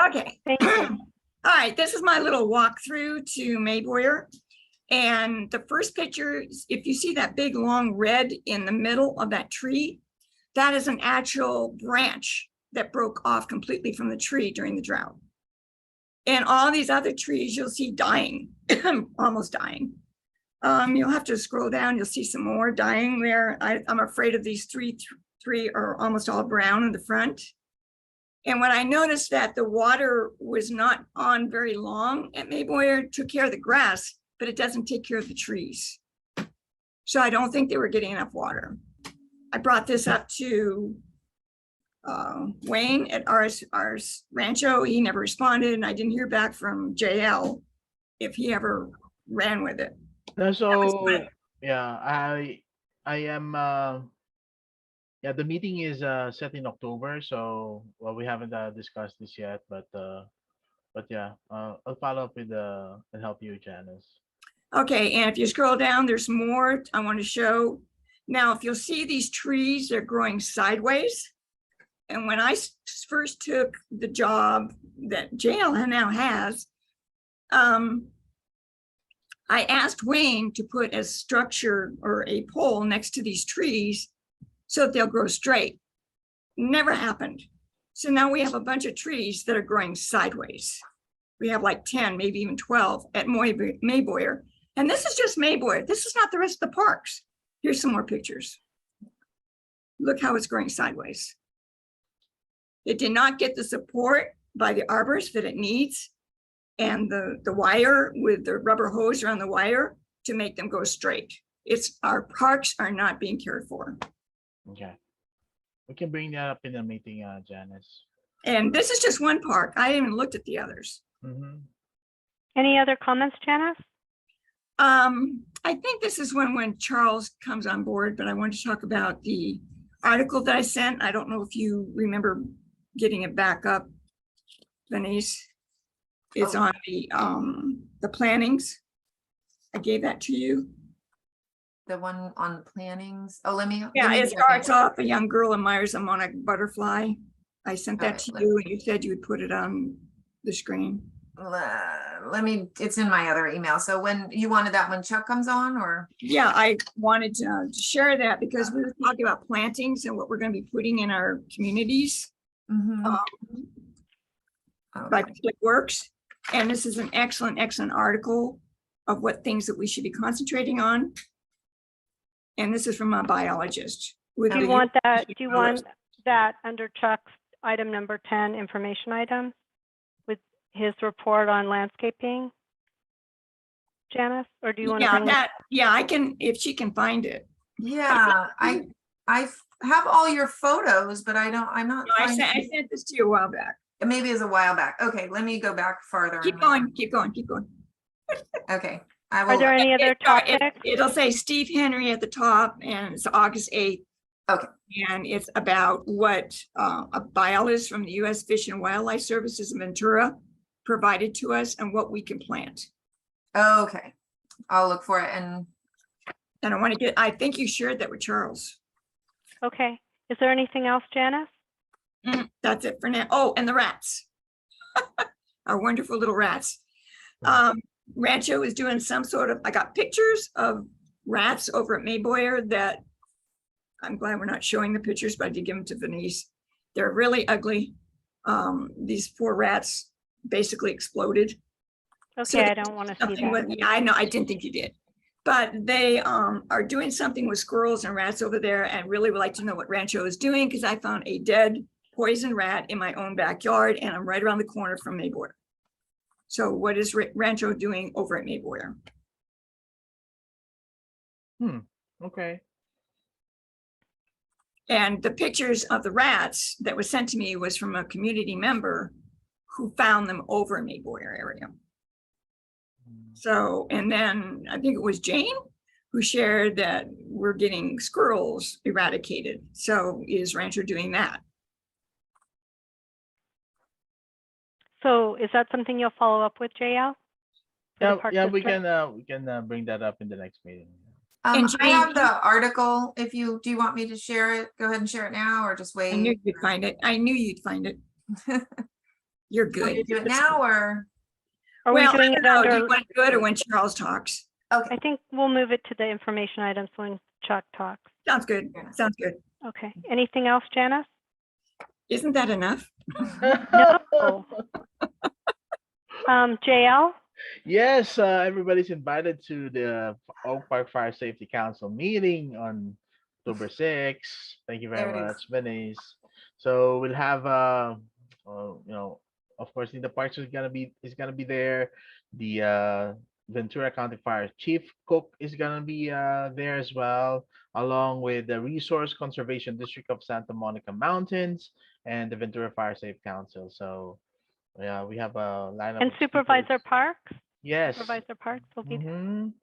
Speaker 6: okay.
Speaker 2: Thank you.
Speaker 6: All right, this is my little walkthrough to Mayboyer. And the first picture, if you see that big long red in the middle of that tree, that is an actual branch that broke off completely from the tree during the drought. And all these other trees you'll see dying, almost dying. You'll have to scroll down, you'll see some more dying there. I'm afraid of these three are almost all brown in the front. And when I noticed that the water was not on very long at Mayboyer, took care of the grass, but it doesn't take care of the trees. So I don't think they were getting enough water. I brought this up to Wayne at our Rancho. He never responded, and I didn't hear back from JL if he ever ran with it.
Speaker 3: So yeah, I am the meeting is set in October, so well we haven't discussed this yet, but yeah, I'll follow up with and help you, Janice.
Speaker 6: Okay, and if you scroll down, there's more I want to show. Now, if you'll see these trees, they're growing sideways. And when I first took the job that JL now has, I asked Wayne to put a structure or a pole next to these trees so that they'll grow straight. Never happened. So now we have a bunch of trees that are growing sideways. We have like 10, maybe even 12 at Mayboyer. And this is just Mayboyer. This is not the rest of the parks. Here's some more pictures. Look how it's growing sideways. It did not get the support by the arborists that it needs and the wire with the rubber hose around the wire to make them go straight. Our parks are not being cared for.
Speaker 3: Okay, we can bring that up in the meeting, Janice.
Speaker 6: And this is just one park. I haven't even looked at the others.
Speaker 3: Mhm.
Speaker 2: Any other comments, Janice?
Speaker 6: I think this is when Charles comes on board, but I wanted to talk about the article that I sent. I don't know if you remember getting it back up, Denise. It's
Speaker 1: Oh.
Speaker 6: on the plannings. I gave that to you.
Speaker 1: The one on plannings. Oh, let me.
Speaker 6: Yeah,
Speaker 1: give me a
Speaker 6: it
Speaker 1: second.
Speaker 6: starts off a young girl admires a monarch butterfly. I sent that
Speaker 1: Alright,
Speaker 6: to
Speaker 1: let-
Speaker 6: you and you said you would put it on the screen.
Speaker 1: Let me, it's in my other email. So when you wanted that when Chuck comes on, or?
Speaker 6: Yeah, I wanted to share that because we were talking about plantings and what we're gonna be putting in our communities
Speaker 1: Mhm.
Speaker 6: by
Speaker 1: Okay.
Speaker 6: Public Works. And this is an excellent, excellent article of what things that we should be concentrating on. And this is from a biologist. with
Speaker 2: Do you
Speaker 6: the
Speaker 2: want that,
Speaker 6: University
Speaker 2: do you
Speaker 6: of
Speaker 2: want that under Chuck's item number 10, information item? With his report on landscaping? Janice, or do you want to
Speaker 6: Yeah,
Speaker 2: bring that?
Speaker 6: yeah, I can, if she can find it.
Speaker 1: Yeah, I have all your photos, but I'm not
Speaker 6: No, I
Speaker 1: finding,
Speaker 6: sent this to you a while back.
Speaker 1: maybe it's a while back. Okay, let me go back farther.
Speaker 6: Keep
Speaker 1: in my-
Speaker 6: going, keep going, keep going.
Speaker 1: Okay, I
Speaker 2: Are
Speaker 1: will.
Speaker 2: there any other topics?
Speaker 6: It'll say Steve Henry at the top and it's August 8th.
Speaker 1: Okay.
Speaker 6: And it's about what a biologist from the U.S. Fish and Wildlife Services in Ventura provided to us and what we can plant.
Speaker 1: Okay, I'll look for it and
Speaker 6: And I want to get, I think you shared that with Charles.
Speaker 2: Okay. Is there anything else, Janice?
Speaker 6: That's it for now. Oh, and the rats. Our wonderful little rats. Rancho is doing some sort of, I got pictures of rats over at Mayboyer that I'm glad we're not showing the pictures, but I did give them to Denise. They're really ugly. These poor rats basically exploded. So
Speaker 2: Okay, I don't want to see
Speaker 6: Something with,
Speaker 2: that.
Speaker 6: yeah, I know, I didn't think you did. But they are doing something with squirrels and rats over there and really would like to know what Rancho is doing because I found a dead poison rat in my own backyard and I'm right around the corner from Mayboyer. So what is Rancho doing over at Mayboyer?
Speaker 3: Okay.
Speaker 6: And the pictures of the rats that was sent to me was from a community member who found them over in Mayboyer area. So, and then I think it was Jane who shared that we're getting squirrels eradicated. So is Rancho doing that?
Speaker 2: So is that something you'll follow up with, JL? For the
Speaker 3: Yeah,
Speaker 2: Park
Speaker 3: yeah, we
Speaker 2: District?
Speaker 3: can bring that up in the next meeting.
Speaker 6: And
Speaker 1: I have
Speaker 6: Jane-
Speaker 1: the article. If do you want me to share it? Go ahead and share it now or just
Speaker 6: I knew
Speaker 1: wait.
Speaker 6: you'd find it. I knew you'd find it. You're
Speaker 1: Want me to
Speaker 6: good.
Speaker 1: do it now or?
Speaker 2: Are we
Speaker 6: Well, I
Speaker 2: doing
Speaker 6: don't
Speaker 2: it
Speaker 6: know. Do
Speaker 2: under,
Speaker 6: you want to do it or when Charles talks?
Speaker 1: Okay,
Speaker 2: I think we'll move it to the information items when Chuck talks.
Speaker 6: Sounds good.
Speaker 1: Yeah.
Speaker 6: Sounds good.
Speaker 2: Okay. Anything else, Janice?
Speaker 6: Isn't that enough?
Speaker 2: No. JL?
Speaker 3: Yes, everybody's invited to the Oak Park Fire Safety Council meeting on October 6th. Thank you very
Speaker 1: There it is.
Speaker 3: much, Venice. So we'll have of course, in the parks is gonna be there. The Ventura County Fire Chief Cook is gonna be there as well, along with the Resource Conservation District of Santa Monica Mountains and the Ventura Fire Safe Council. So yeah, we have a lineup.
Speaker 2: And
Speaker 3: of
Speaker 2: Supervisor
Speaker 3: speakers.
Speaker 2: Parks?
Speaker 3: Yes.
Speaker 2: Supervisor Parks will be there.
Speaker 3: Mhm.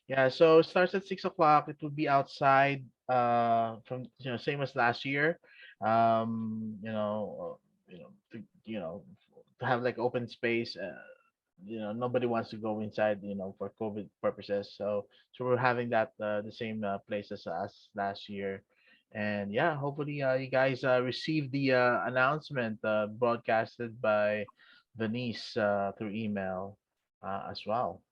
Speaker 3: Yeah, so it starts at 6 o'clock. It will be outside, from same as last year. To have like open space. Nobody wants to go inside, for COVID purposes. So we're having that the same place as last year. And yeah, hopefully you guys received the announcement broadcasted by Venice through email as well.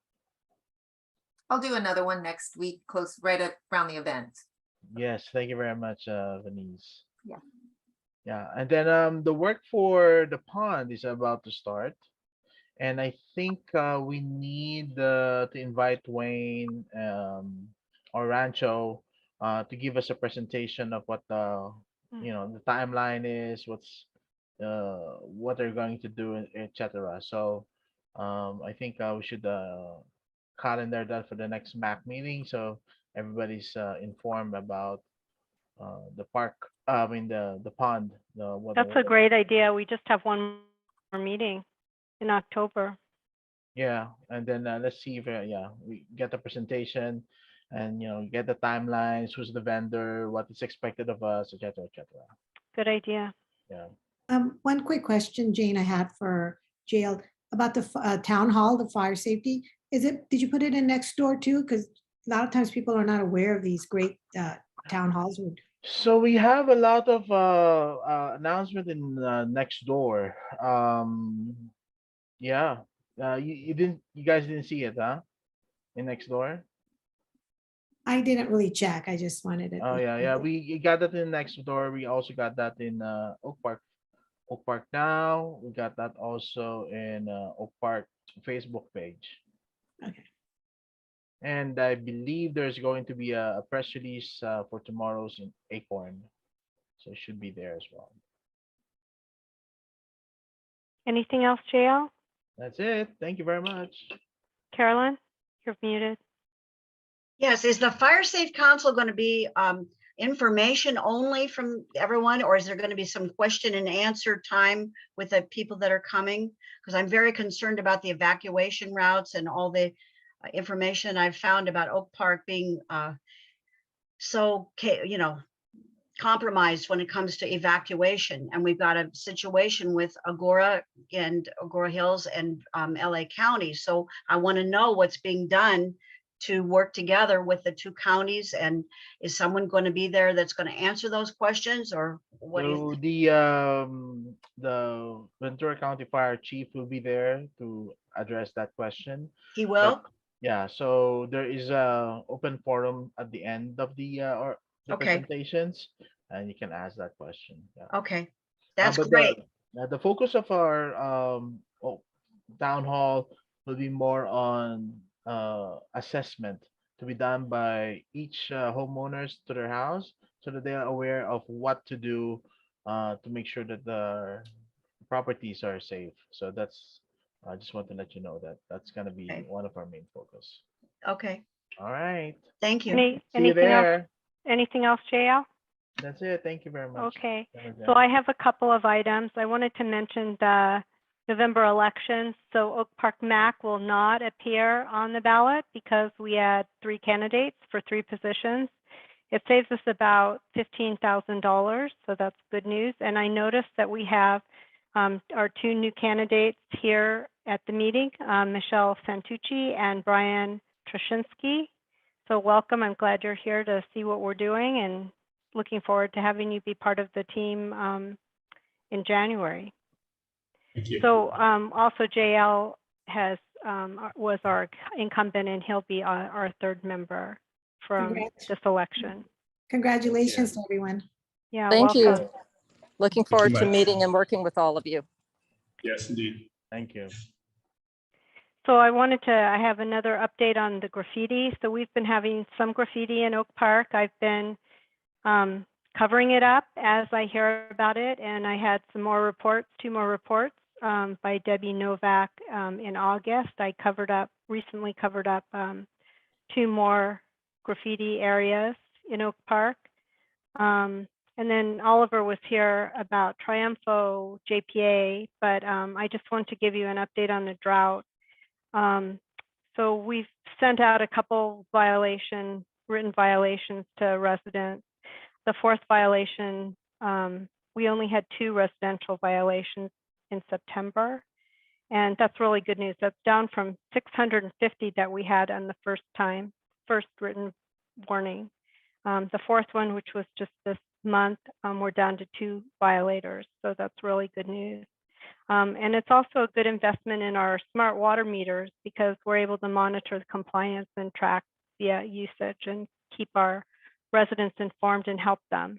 Speaker 1: I'll do another one next week, close right around the event.
Speaker 3: Yes, thank you very much, Venice.
Speaker 1: Yeah.
Speaker 3: Yeah, and then the work for the pond is about to start, and I think we need to invite Wayne or Rancho to give us a presentation of what the timeline is, what they're going to do, etc. So I think we should calendar that for the next MAC meeting, so everybody's informed about the park. I mean the pond.
Speaker 2: That's a great idea. We just have one more meeting in October.
Speaker 3: Yeah, and then let's see if yeah, we get the presentation and get the timelines, who's the vendor, what is expected of us, etc., etc.
Speaker 2: Good idea.
Speaker 3: Yeah.
Speaker 9: One quick question, Jane, I had for jail about the town hall, the fire safety. Did you put it in next door too? Because a lot of times people are not aware of these great town halls.
Speaker 3: So we have a lot of announcement in next door. Yeah. You guys didn't see it, huh? In next door.
Speaker 9: I didn't really check. I just wanted it.
Speaker 3: Oh yeah. We got that in next door. We also got that in Oak Park. Oak Park now. We got that also in Oak Park Facebook page.
Speaker 9: Okay.
Speaker 3: And I believe there's going to be a press release for tomorrow's in Acorn. So it should be there as well.
Speaker 2: Anything else, JL?
Speaker 3: That's it. Thank you very much.
Speaker 2: Carolyn, you're muted.
Speaker 7: Yes, is the Fire Safe Council going to be information only from everyone, or is there going to be some question and answer time with the people that are coming? Because I'm very concerned about the evacuation routes and all the information I've found about Oak Park being compromised when it comes to evacuation. And we've got a situation with Agora and Agora Hills and LA County. So I want to know what's being done to work together with the two counties, and is someone going to be there that's going to answer those questions, or what do you
Speaker 3: So
Speaker 7: think?
Speaker 3: the Ventura County Fire Chief will be there to address that question.
Speaker 7: He will?
Speaker 3: Yeah, so there is a open forum at the end of the
Speaker 7: Okay.
Speaker 3: presentations, and you can ask that question. Yeah.
Speaker 7: Okay, that's
Speaker 3: But
Speaker 7: great.
Speaker 3: the focus of our town hall will be more on assessment to be done by each homeowners to their house, so that they are aware of what to do to make sure that the properties are safe. So that's, I just want to let you know that that's going to be
Speaker 7: Okay.
Speaker 3: one of our main focus.
Speaker 7: Okay,
Speaker 3: All right.
Speaker 7: thank you.
Speaker 3: See you
Speaker 2: Anything else?
Speaker 3: there.
Speaker 2: Anything else, JL?
Speaker 3: That's it. Thank you very much.
Speaker 2: Okay.
Speaker 3: Jennifer.
Speaker 2: So I have a couple of items. I wanted to mention the November elections. So Oak Park MAC will not appear on the ballot because we had 3 candidates for 3 positions. It saves us about $15,000, so that's good news. And I noticed that we have our 2 new candidates here at the meeting, Michelle Santucci and Brian Troshinsky. So welcome. I'm glad you're here to see what we're doing, and looking forward to having you be part of the team in January.
Speaker 5: Thank you.
Speaker 2: So also JL was our incumbent, and he'll be our 3rd member from this election.
Speaker 9: Congratulations to everyone.
Speaker 2: Yeah,
Speaker 10: Thank
Speaker 2: welcome.
Speaker 10: you. Looking
Speaker 5: Thank
Speaker 10: forward
Speaker 5: you
Speaker 10: to
Speaker 5: much.
Speaker 10: meeting and working with all of you.
Speaker 5: Yes, indeed.
Speaker 3: Thank you.
Speaker 2: So I have another update on the graffiti. So we've been having some graffiti in Oak Park. I've been covering it up as I hear about it, and I had 2 more reports by Debbie Novak in August. I recently covered up 2 more graffiti areas in Oak Park. And then Oliver was here about Triumpho JPA, but I just want to give you an update on the drought. So we've sent out a couple written violations to residents. The 4th violation, we only had 2 residential violations in September, and that's really good news. That's down from 650 that we had on the first written warning. The 4th one, which was just this month, we're down to 2 violators, so that's really good news. And it's also a good investment in our smart water meters, because we're able to monitor the compliance and track the usage and keep our residents informed and help them.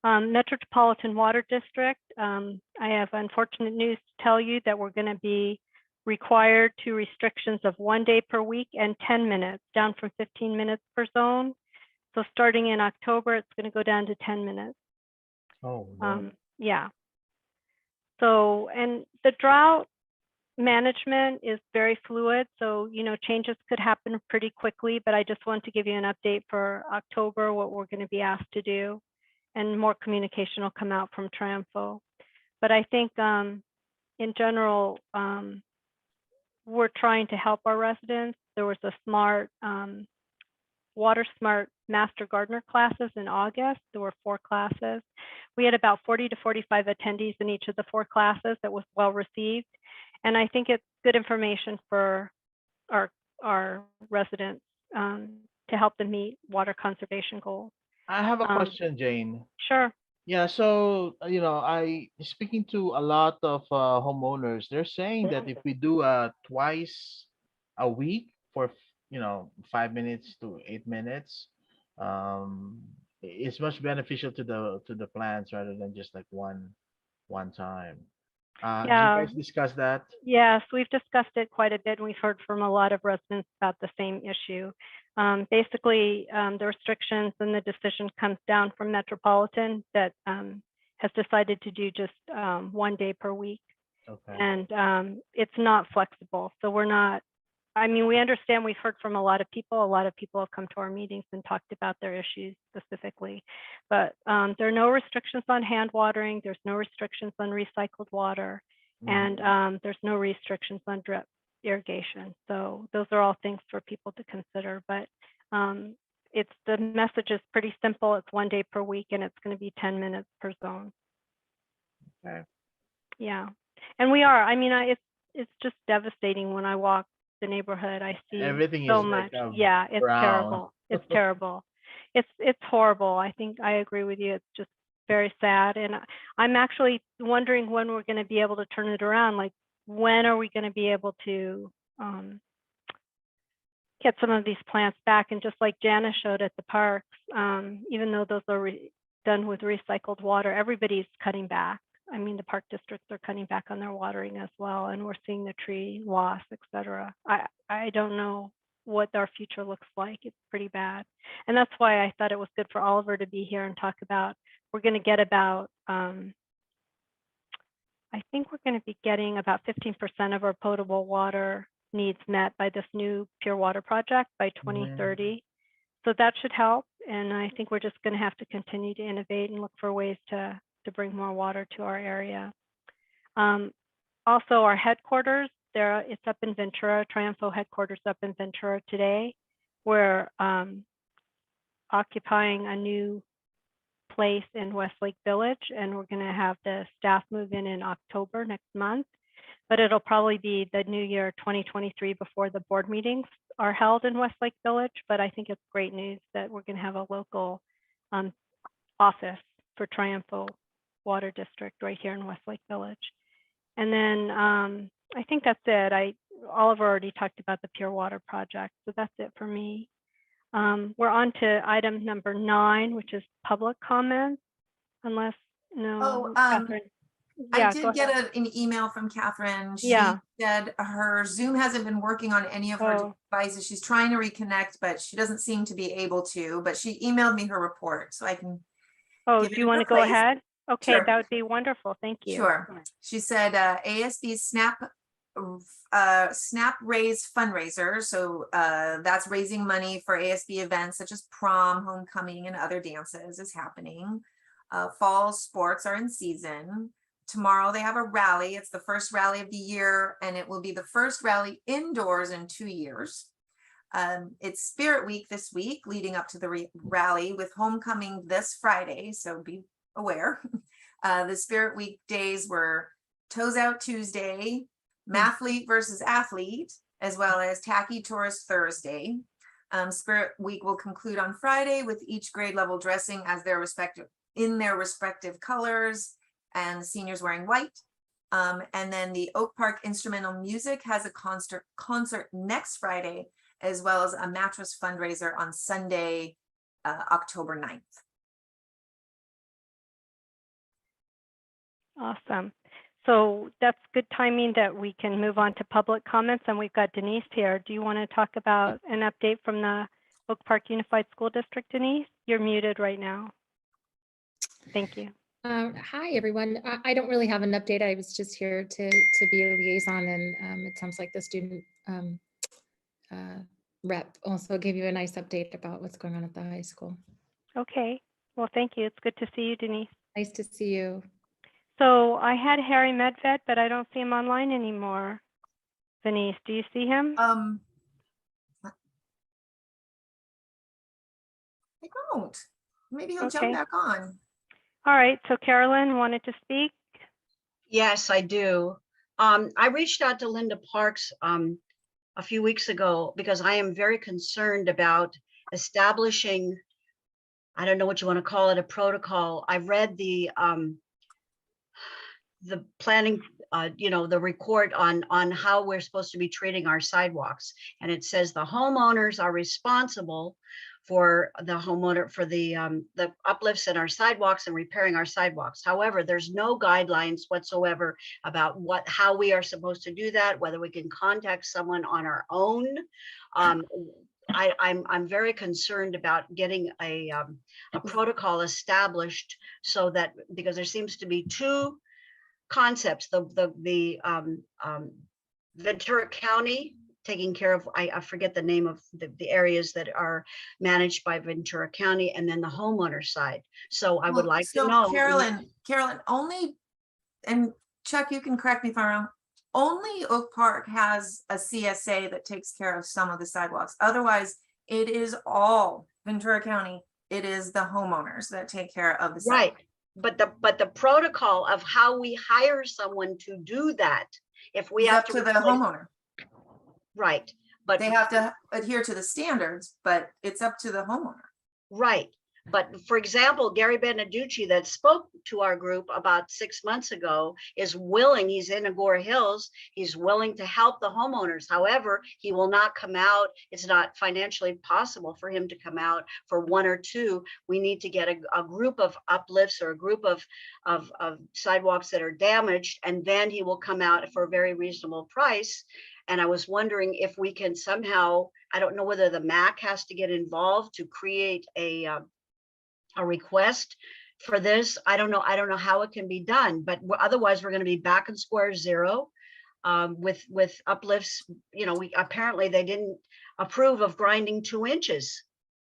Speaker 2: Metropolitan Water District, I have unfortunate news to tell you that we're going to be required to restrictions of 1 day per week and 10 minutes, down from 15 minutes per zone. So starting in October, it's going to go down to 10 minutes.
Speaker 3: Oh, no.
Speaker 2: Yeah. So, and the drought management is very fluid. So, changes could happen pretty quickly, but I just want to give you an update for October, what we're going to be asked to do, and more communication will come out from Triumpho. But I think in general, we're trying to help our residents. There was a smart, Water Smart Master Gardener classes in August. There were 4 classes. We had about 40 to 45 attendees in each of the 4 classes. That was well received. And I think it's good information for our residents to help them meet water conservation goals.
Speaker 3: I have a
Speaker 2: Um,
Speaker 3: question, Jane.
Speaker 2: Sure.
Speaker 3: Yeah, so I speaking to a lot of homeowners, they're saying that if we do twice a week for 5 minutes to 8 minutes, um, it's much beneficial to the plants rather than just like one time. Did you
Speaker 2: Yeah.
Speaker 3: guys discuss that?
Speaker 2: Yes, we've discussed it quite a bit, and we've heard from a lot of residents about the same issue. Basically, the restrictions and the decision comes down from Metropolitan that has decided to do just 1 day per week.
Speaker 3: Okay.
Speaker 2: And it's not flexible. So we're not, I mean, we understand, we've heard from a lot of people. A lot of people have come to our meetings and talked about their issues specifically. But there are no restrictions on hand watering. There's no restrictions on recycled water.
Speaker 3: Mhm.
Speaker 2: And there's no restrictions on drip irrigation. So those are all things for people to consider. But the message is pretty simple. It's 1 day per week, and it's going to be 10 minutes per zone.
Speaker 3: Okay.
Speaker 2: Yeah. And we are, I mean, it's just devastating when I walk the neighborhood. I see
Speaker 3: Everything
Speaker 2: so
Speaker 3: is like
Speaker 2: much. Yeah, it's
Speaker 3: brown.
Speaker 2: terrible. It's terrible. It's horrible. I think I agree with you. It's just very sad. And I'm actually wondering when we're going to be able to turn it around. Like, when are we going to be able to get some of these plants back? And just like Janice showed at the parks, even though those are done with recycled water, everybody's cutting back. I mean, the park districts are cutting back on their watering as well, and we're seeing the tree loss, et cetera. I don't know what our future looks like. It's pretty bad. And that's why I thought it was good for Oliver to be here and talk about, we're going to get about, I think we're going to be getting about 15% of our potable water needs met by this new pure water project by 2030. So that should help. And I think we're just going to have to continue to innovate and look for ways to bring more water to our area. Also, our headquarters, it's up in Ventura, Triumphal headquarters up in Ventura today. We're occupying a new place in Westlake Village, and we're going to have the staff move in October next month. But it'll probably be the new year 2023 before the board meetings are held in Westlake Village. But I think it's great news that we're going to have a local office for Triumphal Water District right here in Westlake Village. And then I think that's it. Oliver already talked about the Pure Water Project, so that's it for me. We're on to item number 9, which is public comments, unless, no, Catherine.
Speaker 1: I
Speaker 2: Yeah,
Speaker 1: did
Speaker 2: go
Speaker 1: get
Speaker 2: ahead.
Speaker 1: an email from Catherine. She
Speaker 2: Yeah.
Speaker 1: said her Zoom hasn't been working on any of her devices. She's trying to reconnect, but she doesn't seem to be able to. But she emailed me her report, so I can.
Speaker 2: Oh,
Speaker 1: give
Speaker 2: do
Speaker 1: it
Speaker 2: you want to
Speaker 1: her
Speaker 2: go
Speaker 1: place.
Speaker 2: ahead? Okay,
Speaker 1: Sure.
Speaker 2: that would be wonderful. Thank you.
Speaker 1: Sure. She said ASB Snap Raise fundraiser. So that's raising money for ASB events such as prom, homecoming, and other dances is happening. Fall sports are in season. Tomorrow they have a rally. It's the first rally of the year, and it will be the first rally indoors in 2 years. It's Spirit Week this week, leading up to the rally, with homecoming this Friday, so be aware. The Spirit Week days were Toes Out Tuesday, Mathlete versus Athlete, as well as Tacky Tourist Thursday. Spirit Week will conclude on Friday with each grade level dressing as in their respective colors, and the seniors wearing white. And then the Oak Park Instrumental Music has a concert next Friday, as well as a mattress fundraiser on Sunday, October 9th.
Speaker 2: Awesome. So that's good timing that we can move on to public comments, and we've got Denise here. Do you want to talk about an update from the Oak Park Unified School District, Denise? You're muted right now. Thank you.
Speaker 10: Hi, everyone. I don't really have an update. I was just here to be a liaison, and it sounds like the student rep also gave you a nice update about what's going on at the high school.
Speaker 2: Okay. Well, thank you. It's good to see you, Denise.
Speaker 10: Nice to see you.
Speaker 2: So I had Harry Medved, but I don't see him online anymore. Denise, do you see him?
Speaker 1: I don't. Maybe he'll jump
Speaker 2: Okay.
Speaker 1: back on.
Speaker 2: All right, so Carolyn wanted to speak.
Speaker 7: Yes, I do. I reached out to Linda Parks a few weeks ago because I am very concerned about establishing, I don't know what you want to call it, a protocol. I read the planning, the report on how we're supposed to be treating our sidewalks. And it says the homeowners are responsible for the uplifts in our sidewalks and repairing our sidewalks. However, there's no guidelines whatsoever about how we are supposed to do that, whether we can contact someone on our own. I'm very concerned about getting a protocol established so that, because there seems to be two concepts, the Ventura County taking care of, I forget the name of the areas that are managed by Ventura County, and then the homeowner side. So I would
Speaker 1: Well,
Speaker 7: like to
Speaker 1: so
Speaker 7: know.
Speaker 1: Carolyn, only, and Chuck, you can correct me if I'm wrong, only Oak Park has a CSA that takes care of some of the sidewalks. Otherwise, it is all Ventura County. It is the homeowners that take care of the sidewalks.
Speaker 7: Right, but the protocol of how we hire someone to do that, if we
Speaker 1: It's
Speaker 7: have
Speaker 1: up to the
Speaker 7: replace-
Speaker 1: homeowner.
Speaker 7: Right, but
Speaker 1: They have to adhere to the standards, but it's up to the homeowner.
Speaker 7: right. But for example, Gary Beneducci that spoke to our group about 6 months ago is willing, he's in Agora Hills, he's willing to help the homeowners. However, he will not come out. It's not financially possible for him to come out for one or two. We need to get a group of uplifts or a group of sidewalks that are damaged, and then he will come out for a very reasonable price. And I was wondering if we can somehow, I don't know whether the MAC has to get involved to create a request for this. I don't know how it can be done, but otherwise we're going to be back in square zero with uplifts. Apparently they didn't approve of grinding 2 inches.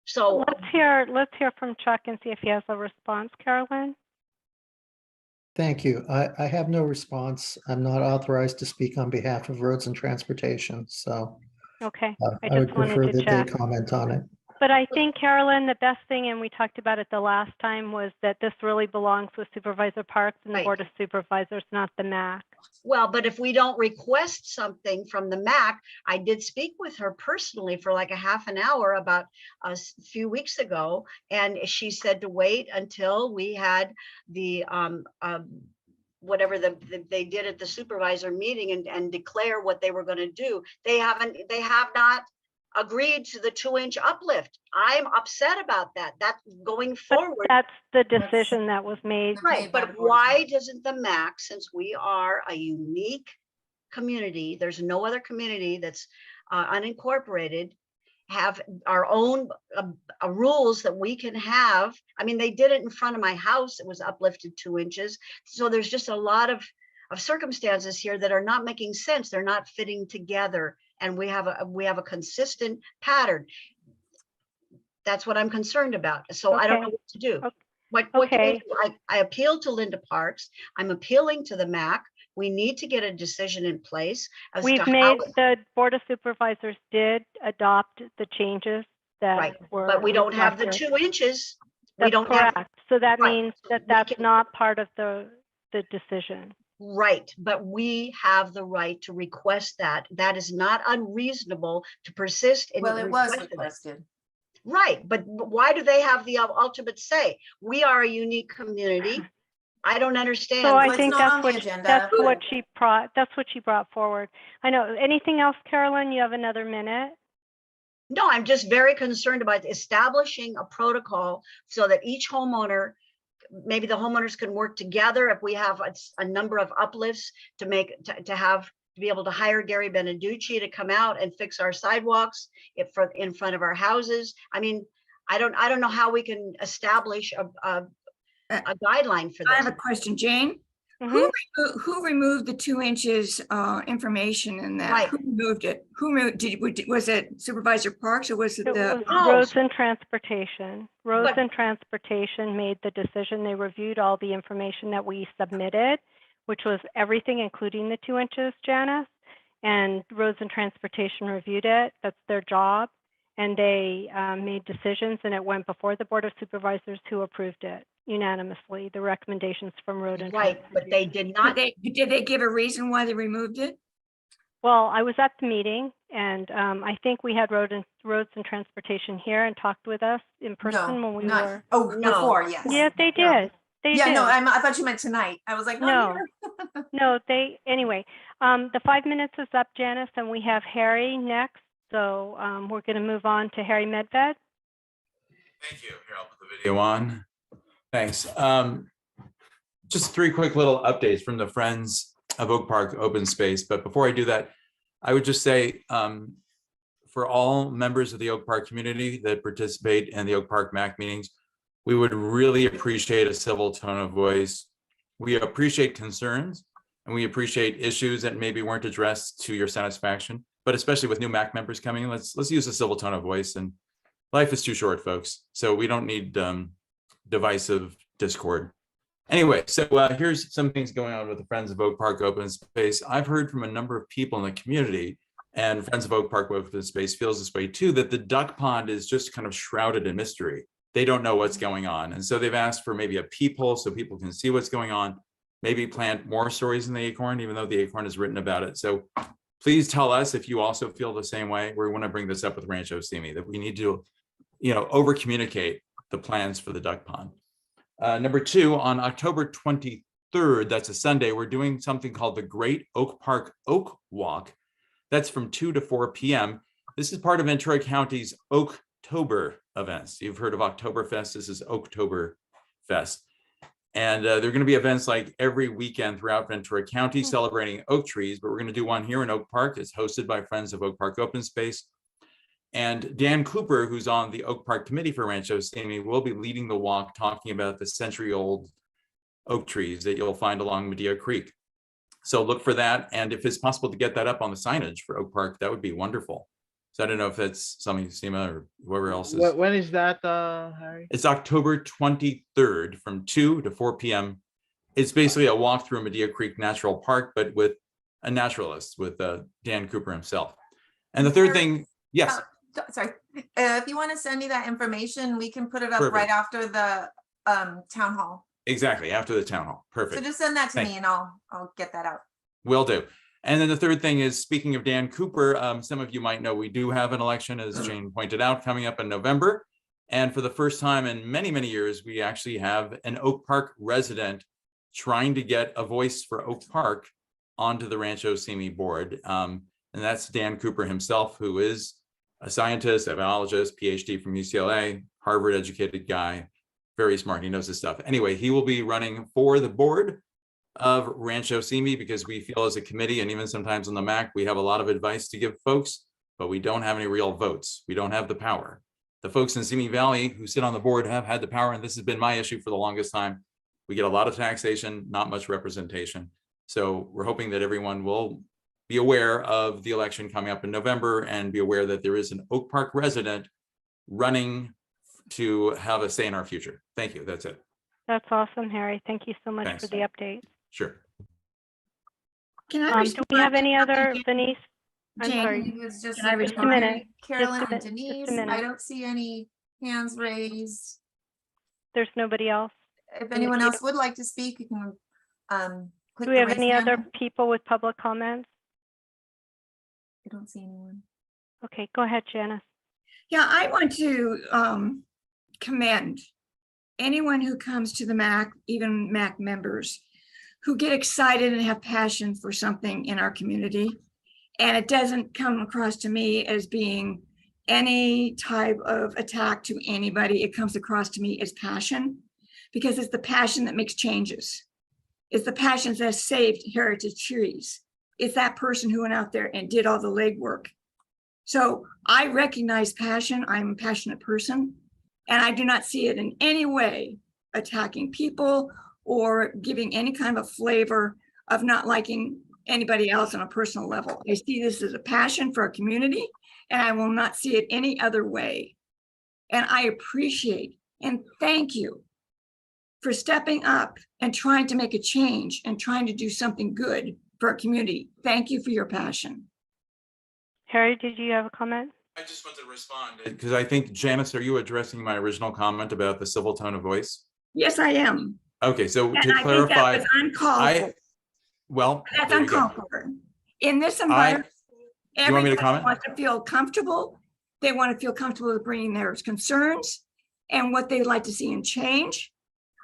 Speaker 7: So
Speaker 2: Let's hear from Chuck and see if he has a response, Carolyn.
Speaker 11: Thank you. I have no response. I'm not authorized to speak on behalf of Roads and Transportation, so
Speaker 2: Okay,
Speaker 11: I would prefer that they comment on it.
Speaker 2: But I think, Carolyn, the best thing, and we talked about it the last time, was that this really belongs with Supervisor Parks and the
Speaker 7: Right.
Speaker 2: Board of Supervisors, not the MAC.
Speaker 7: well, but if we don't request something from the MAC, I did speak with her personally for like a half an hour about a few weeks ago, and she said to wait until we had the whatever they did at the supervisor meeting and declare what they were going to do. They have not agreed to the 2-inch uplift. I'm upset about that. That's going forward.
Speaker 2: That's the decision that was made.
Speaker 7: Right, but why doesn't the MAC, since we are a unique community, there's no other community that's unincorporated, have our own rules that we can have? I mean, they did it in front of my house. It was uplifted 2 inches. So there's just a lot of circumstances here that are not making sense. They're not fitting together. And we have a consistent pattern. That's what I'm concerned about. So I don't know what to do. What can we do? I appealed to Linda Parks. I'm appealing to the MAC. We need to get a decision in place.
Speaker 2: The Board of Supervisors did adopt the changes that were.
Speaker 7: But we don't have the 2 inches.
Speaker 2: That's
Speaker 7: we don't
Speaker 2: correct.
Speaker 7: have.
Speaker 2: So that
Speaker 7: Right.
Speaker 2: means that's not part of the decision.
Speaker 7: Right, but we have the right to request that. That is not unreasonable to persist in.
Speaker 1: Well, it was
Speaker 7: requesting it.
Speaker 1: requested.
Speaker 7: Right, but why do they have the ultimate say? We are a unique community. I don't understand.
Speaker 2: So
Speaker 1: Well,
Speaker 2: I think
Speaker 1: it's not on the agenda,
Speaker 2: that's what
Speaker 1: but-
Speaker 2: she brought forward. I know. Anything else, Carolyn? You have another minute.
Speaker 7: No, I'm just very concerned about establishing a protocol so that each homeowner, maybe the homeowners can work together if we have a number of uplifts to be able to hire Gary Beneducci to come out and fix our sidewalks in front of our houses. I mean, I don't know how we can establish a guideline for
Speaker 6: I have
Speaker 7: this.
Speaker 6: a question, Jane.
Speaker 2: Mhm.
Speaker 6: Who removed the 2 inches information in that?
Speaker 7: Right.
Speaker 6: Who removed it? Who moved, was it Supervisor Parks or was it
Speaker 2: It
Speaker 6: the?
Speaker 2: was
Speaker 7: No.
Speaker 2: Roads and Transportation. Roads
Speaker 7: But-
Speaker 2: and Transportation made the decision. They reviewed all the information that we submitted, which was everything, including the 2 inches, Janice. And Roads and Transportation reviewed it. That's their job. And they made decisions, and it went before the Board of Supervisors, who approved it unanimously, the recommendations from Road and
Speaker 7: Right, but they
Speaker 2: Transportation.
Speaker 7: did not,
Speaker 6: Did they give a reason why they removed it?
Speaker 2: Well, I was at the meeting, and I think we had Roads and Transportation here and talked with us in person when we
Speaker 1: Not,
Speaker 2: were.
Speaker 1: oh,
Speaker 7: No.
Speaker 1: before, yes.
Speaker 2: Yeah, they
Speaker 7: No.
Speaker 2: did. They
Speaker 1: Yeah,
Speaker 2: did.
Speaker 1: no, I thought you meant tonight. I was like,
Speaker 2: No.
Speaker 1: not here.
Speaker 2: No, anyway, the 5 minutes is up, Janice, and we have Harry next. So we're going to move on to Harry Medved.
Speaker 12: Thank you. Here, I'll put the video on. Thanks. Just 3 quick little updates from the Friends of Oak Park Open Space. But before I do that, I would just say for all members of the Oak Park community that participate in the Oak Park MAC meetings, we would really appreciate a civil tone of voice. We appreciate concerns and we appreciate issues that maybe weren't addressed to your satisfaction, but especially with new MAC members coming in, let's use a civil tone of voice. And life is too short, folks. So we don't need divisive discord. Anyway, so here's some things going on with the Friends of Oak Park Open Space. I've heard from a number of people in the community, and Friends of Oak Park Open Space feels this way too, that the duck pond is just kind of shrouded in mystery. They don't know what's going on. And so they've asked for maybe a peephole so people can see what's going on, maybe plant more stories in the acorn, even though the acorn has written about it. So please tell us if you also feel the same way. We want to bring this up with Rancho Simi, that we need to, over communicate the plans for the duck pond. Number 2, on October 23rd, that's a Sunday, we're doing something called the Great Oak Park Oak Walk. That's from 2 to 4 p.m. This is part of Ventura County's Oaktober events. You've heard of Oktoberfest. This is Oaktoberfest. And there are going to be events like every weekend throughout Ventura County celebrating oak trees, but we're going to do one here in Oak Park. It's hosted by Friends of Oak Park Open Space. And Dan Cooper, who's on the Oak Park Committee for Rancho Simi, will be leading the walk, talking about the century-old oak trees that you'll find along Medea Creek. So look for that. And if it's possible to get that up on the signage for Oak Park, that would be wonderful. So I don't know if that's something Sima or whoever else is.
Speaker 3: When is that, Harry?
Speaker 12: It's October 23rd from 2 to 4 p.m. It's basically a walk through Medea Creek Natural Park, but with a naturalist, with Dan Cooper himself. And the third thing, yes.
Speaker 1: Sorry, if you want to send me that information, we can put it up
Speaker 12: Perfect.
Speaker 1: right after the town hall.
Speaker 12: Exactly, after the town hall. Perfect.
Speaker 1: So just send that to
Speaker 12: Thank
Speaker 1: me and I'll get that out.
Speaker 12: Will do. And then the third thing is, speaking of Dan Cooper, some of you might know we do have an election, as Jane pointed out, coming up in November. And for the first time in many, many years, we actually have an Oak Park resident trying to get a voice for Oak Park onto the Rancho Simi board. And that's Dan Cooper himself, who is a scientist, a biologist, PhD from UCLA, Harvard educated guy, very smart. He knows his stuff. Anyway, he will be running for the board of Rancho Simi because we feel as a committee, and even sometimes on the MAC, we have a lot of advice to give folks, but we don't have any real votes. We don't have the power. The folks in Simi Valley who sit on the board have had the power, and this has been my issue for the longest time. We get a lot of taxation, not much representation. So we're hoping that everyone will be aware of the election coming up in November and be aware that there is an Oak Park resident running to have a say in our future. Thank you. That's it.
Speaker 2: That's awesome, Harry. Thank you so much
Speaker 12: Thanks.
Speaker 2: for the update.
Speaker 12: Sure.
Speaker 6: Can I
Speaker 2: Do we have any other, Denise? I'm
Speaker 6: Jane,
Speaker 2: sorry.
Speaker 1: It was just
Speaker 6: Can I
Speaker 2: Just a minute.
Speaker 1: Carolyn
Speaker 2: Just a
Speaker 1: and
Speaker 2: minute.
Speaker 1: Denise.
Speaker 2: Just a
Speaker 1: I
Speaker 2: minute.
Speaker 1: don't see any hands raised.
Speaker 2: There's nobody else.
Speaker 1: If anyone else would like to speak, you can click
Speaker 2: Do we
Speaker 1: the
Speaker 2: have
Speaker 1: raise
Speaker 2: any
Speaker 1: hand.
Speaker 2: other people with public comments?
Speaker 1: I don't see anyone.
Speaker 2: Okay, go ahead, Janice.
Speaker 6: Yeah, I want to commend anyone who comes to the MAC, even MAC members, who get excited and have passion for something in our community. And it doesn't come across to me as being any type of attack to anybody. It comes across to me as passion, because it's the passion that makes changes. It's the passion that saved heritage trees. It's that person who went out there and did all the legwork. So I recognize passion. I'm a passionate person, and I do not see it in any way attacking people or giving any kind of a flavor of not liking anybody else on a personal level. I see this as a passion for our community, and I will not see it any other way. And I appreciate and thank you for stepping up and trying to make a change and trying to do something good for our community. Thank you for your passion.
Speaker 2: Harry, did you have a comment?
Speaker 12: I just want to respond because I think, Janice, are you addressing my original comment about the civil tone of voice?
Speaker 6: Yes, I am.
Speaker 12: Okay, so
Speaker 6: And
Speaker 12: to
Speaker 6: I think that
Speaker 12: clarify,
Speaker 6: was uncalled for.
Speaker 12: well,
Speaker 6: That's
Speaker 12: there you go.
Speaker 6: uncalled for. In this
Speaker 12: I,
Speaker 6: environment,
Speaker 12: you want me to
Speaker 6: everybody
Speaker 12: comment?
Speaker 6: wants to feel comfortable. They want to feel comfortable with bringing their concerns and what they'd like to see in change.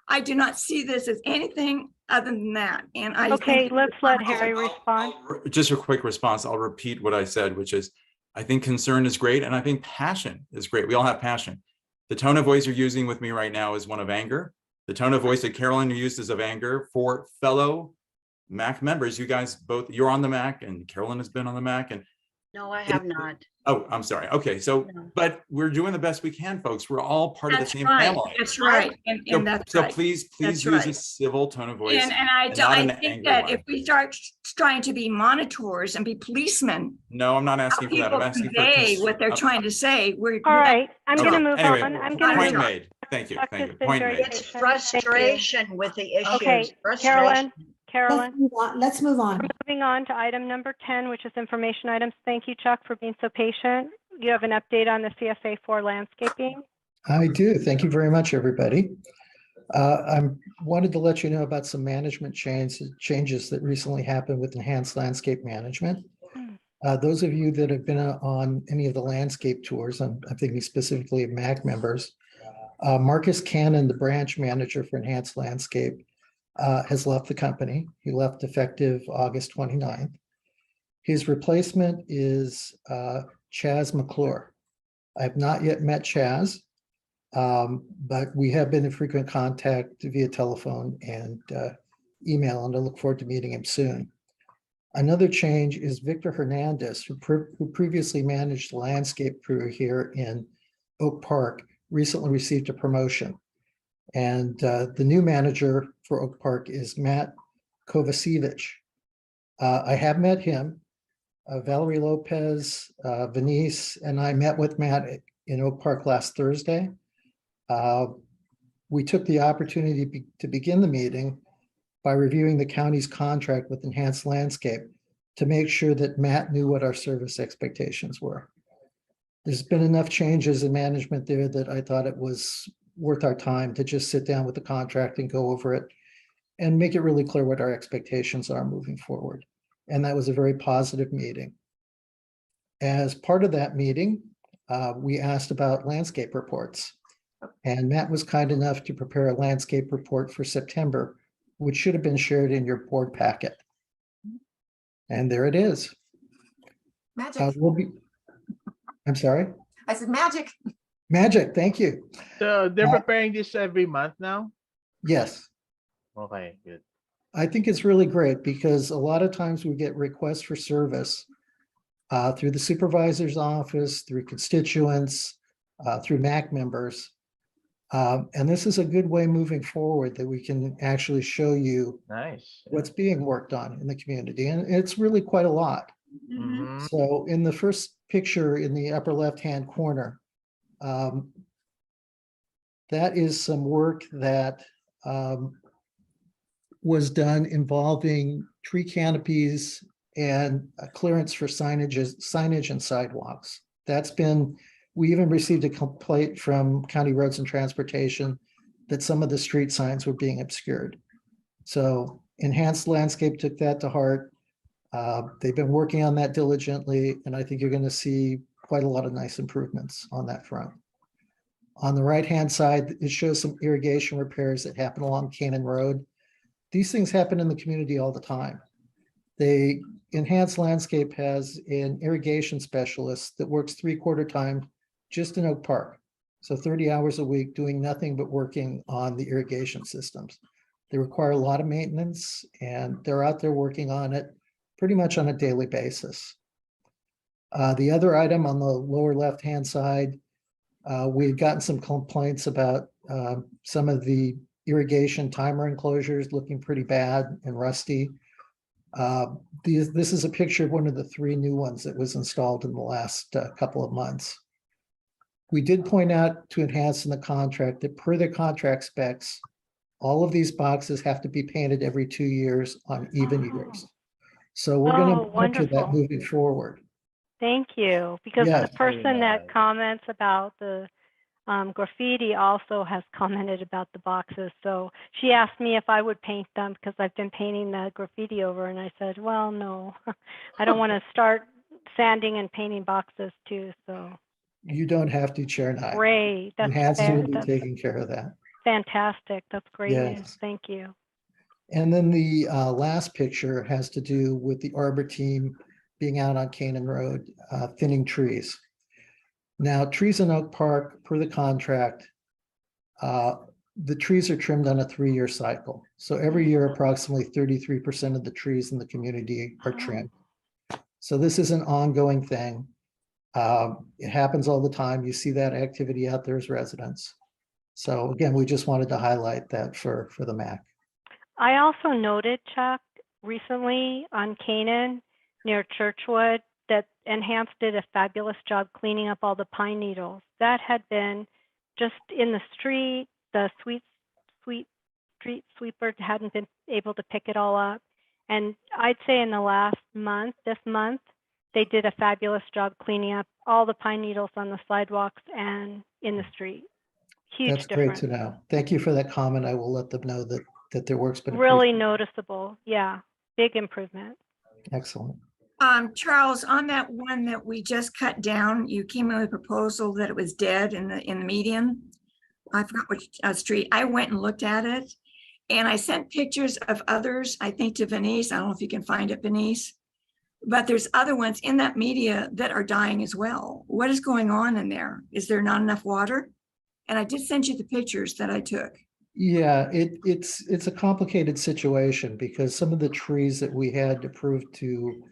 Speaker 6: I do not see this as anything other than that. And I
Speaker 2: Okay,
Speaker 6: think
Speaker 2: let's let Harry respond.
Speaker 12: Just a quick response. I'll repeat what I said, which is, I think concern is great. And I think passion is great. We all have passion. The tone of voice you're using with me right now is one of anger. The tone of voice that Carolyn used is of anger for fellow MAC members. You guys both, you're on the MAC and Carolyn has been on the MAC. And
Speaker 7: No, I have not.
Speaker 12: oh, I'm sorry. Okay, so,
Speaker 7: No.
Speaker 12: but we're doing the best we can, folks. We're all part of the
Speaker 6: that's
Speaker 12: same
Speaker 6: right.
Speaker 12: family.
Speaker 6: That's right. And that's
Speaker 12: So
Speaker 6: right.
Speaker 12: please
Speaker 6: That's
Speaker 12: use a
Speaker 6: right.
Speaker 12: civil tone of voice.
Speaker 6: And I
Speaker 12: and not an
Speaker 6: think
Speaker 12: angry
Speaker 6: that
Speaker 12: one.
Speaker 6: if we start trying to be monitors and be policemen,
Speaker 12: No, I'm not
Speaker 6: how
Speaker 12: asking for that. I'm
Speaker 6: people
Speaker 12: asking for.
Speaker 6: convey what they're trying to say,
Speaker 2: All right, I'm
Speaker 12: Okay,
Speaker 2: going to move
Speaker 12: anyway,
Speaker 2: on. I'm going to
Speaker 12: point
Speaker 2: move
Speaker 12: made. Thank you.
Speaker 2: Chuck
Speaker 12: Thank
Speaker 2: has
Speaker 12: you.
Speaker 2: been
Speaker 12: Point
Speaker 2: very
Speaker 12: made.
Speaker 7: It's
Speaker 2: patient. Thank you.
Speaker 7: frustration with the issues.
Speaker 2: Okay,
Speaker 7: Frustration.
Speaker 2: Carolyn,
Speaker 9: Let's move on.
Speaker 2: moving on to item number 10, which is information items. Thank you, Chuck, for being so patient. You have an update on the CSA 4 landscaping?
Speaker 11: I do. Thank you very much, everybody. I wanted to let you know about some management changes that recently happened with enhanced landscape management. Those of you that have been on any of the landscape tours, I'm thinking specifically of MAC members, Marcus Cannon, the branch manager for enhanced landscape, has left the company. He left effective August 29th. His replacement is Chaz McClure. I have not yet met Chaz, but we have been in frequent contact via telephone and email, and I look forward to meeting him soon. Another change is Victor Hernandez, who previously managed the landscape crew here in Oak Park, recently received a promotion. And the new manager for Oak Park is Matt Kovacevic. I have met him. Valerie Lopez, Venice, and I met with Matt in Oak Park last Thursday. We took the opportunity to begin the meeting by reviewing the county's contract with Enhanced Landscape to make sure that Matt knew what our service expectations were. There's been enough changes in management there that I thought it was worth our time to just sit down with the contract and go over it and make it really clear what our expectations are moving forward. And that was a very positive meeting. As part of that meeting, we asked about landscape reports. And Matt was kind enough to prepare a landscape report for September, which should have been shared in your board packet. And there it is.
Speaker 1: Magic.
Speaker 11: I'm sorry?
Speaker 1: I said magic.
Speaker 11: Magic, thank you.
Speaker 3: So they're preparing this every month now?
Speaker 11: Yes.
Speaker 3: Okay, good.
Speaker 11: I think it's really great because a lot of times we get requests for service through the supervisor's office, through constituents, through MAC members. And this is a good way moving forward that we can actually show you
Speaker 3: Nice.
Speaker 11: what's being worked on in the community. And it's really quite a lot.
Speaker 3: Mhm.
Speaker 11: So in the first picture in the upper left-hand corner, that is some work that was done involving tree canopies and a clearance for signage and sidewalks. We even received a complaint from County Roads and Transportation that some of the street signs were being obscured. So Enhanced Landscape took that to heart. They've been working on that diligently, and I think you're going to see quite a lot of nice improvements on that front. On the right-hand side, it shows some irrigation repairs that happen along Cannon Road. These things happen in the community all the time. Enhanced Landscape has an irrigation specialist that works 3/4 time just in Oak Park. So 30 hours a week doing nothing but working on the irrigation systems. They require a lot of maintenance and they're out there working on it pretty much on a daily basis. The other item on the lower left-hand side, we had gotten some complaints about some of the irrigation timer enclosures looking pretty bad and rusty. This is a picture of one of the 3 new ones that was installed in the last couple of months. We did point out to enhance in the contract that per the contract specs, all of these boxes have to be painted every 2 years on even years. So we're going
Speaker 2: Oh,
Speaker 11: to monitor that
Speaker 2: wonderful.
Speaker 11: moving forward.
Speaker 2: Thank you, because the
Speaker 11: Yes.
Speaker 2: person that
Speaker 3: Nice.
Speaker 2: comments about the graffiti also has commented about the boxes. So she asked me if I would paint them because I've been painting the graffiti over, and I said, well, no, I don't want to start sanding and painting boxes too. So
Speaker 11: You don't have to, Chair Nye.
Speaker 2: great, that's
Speaker 11: Enhanced will be
Speaker 2: that's
Speaker 11: taking care of that.
Speaker 2: fantastic. That's great news.
Speaker 11: Yes.
Speaker 2: Thank you.
Speaker 11: And then the last picture has to do with the Arbor team being out on Canaan Road, thinning trees. Now, trees in Oak Park, per the contract, the trees are trimmed on a 3-year cycle. So every year, approximately 33% of the trees in the community are trimmed. So this is an ongoing thing. It happens all the time. You see that activity out there as residents. So again, we just wanted to highlight that for the MAC.
Speaker 2: I also noted, Chuck, recently on Canaan near Churchwood that Enhanced did a fabulous job cleaning up all the pine needles. That had been just in the street. The sweet street sweeper hadn't been able to pick it all up. And I'd say in the last month, this month, they did a fabulous job cleaning up all the pine needles on the sidewalks and in the street. Huge
Speaker 11: That's great
Speaker 2: difference.
Speaker 11: to know. Thank you for that comment. I will let them know that their work's been
Speaker 2: Really
Speaker 11: appreciated.
Speaker 2: noticeable. Yeah, big improvement.
Speaker 11: Excellent.
Speaker 6: Charles, on that one that we just cut down, you came in with a proposal that it was dead in the median. I forgot which street. I went and looked at it, and I sent pictures of others, I think to Venice. I don't know if you can find it, Venice. But there's other ones in that media that are dying as well. What is going on in there? Is there not enough water? And I did send you the pictures that I took.
Speaker 11: Yeah, it's a complicated situation because some of the trees that we had approved to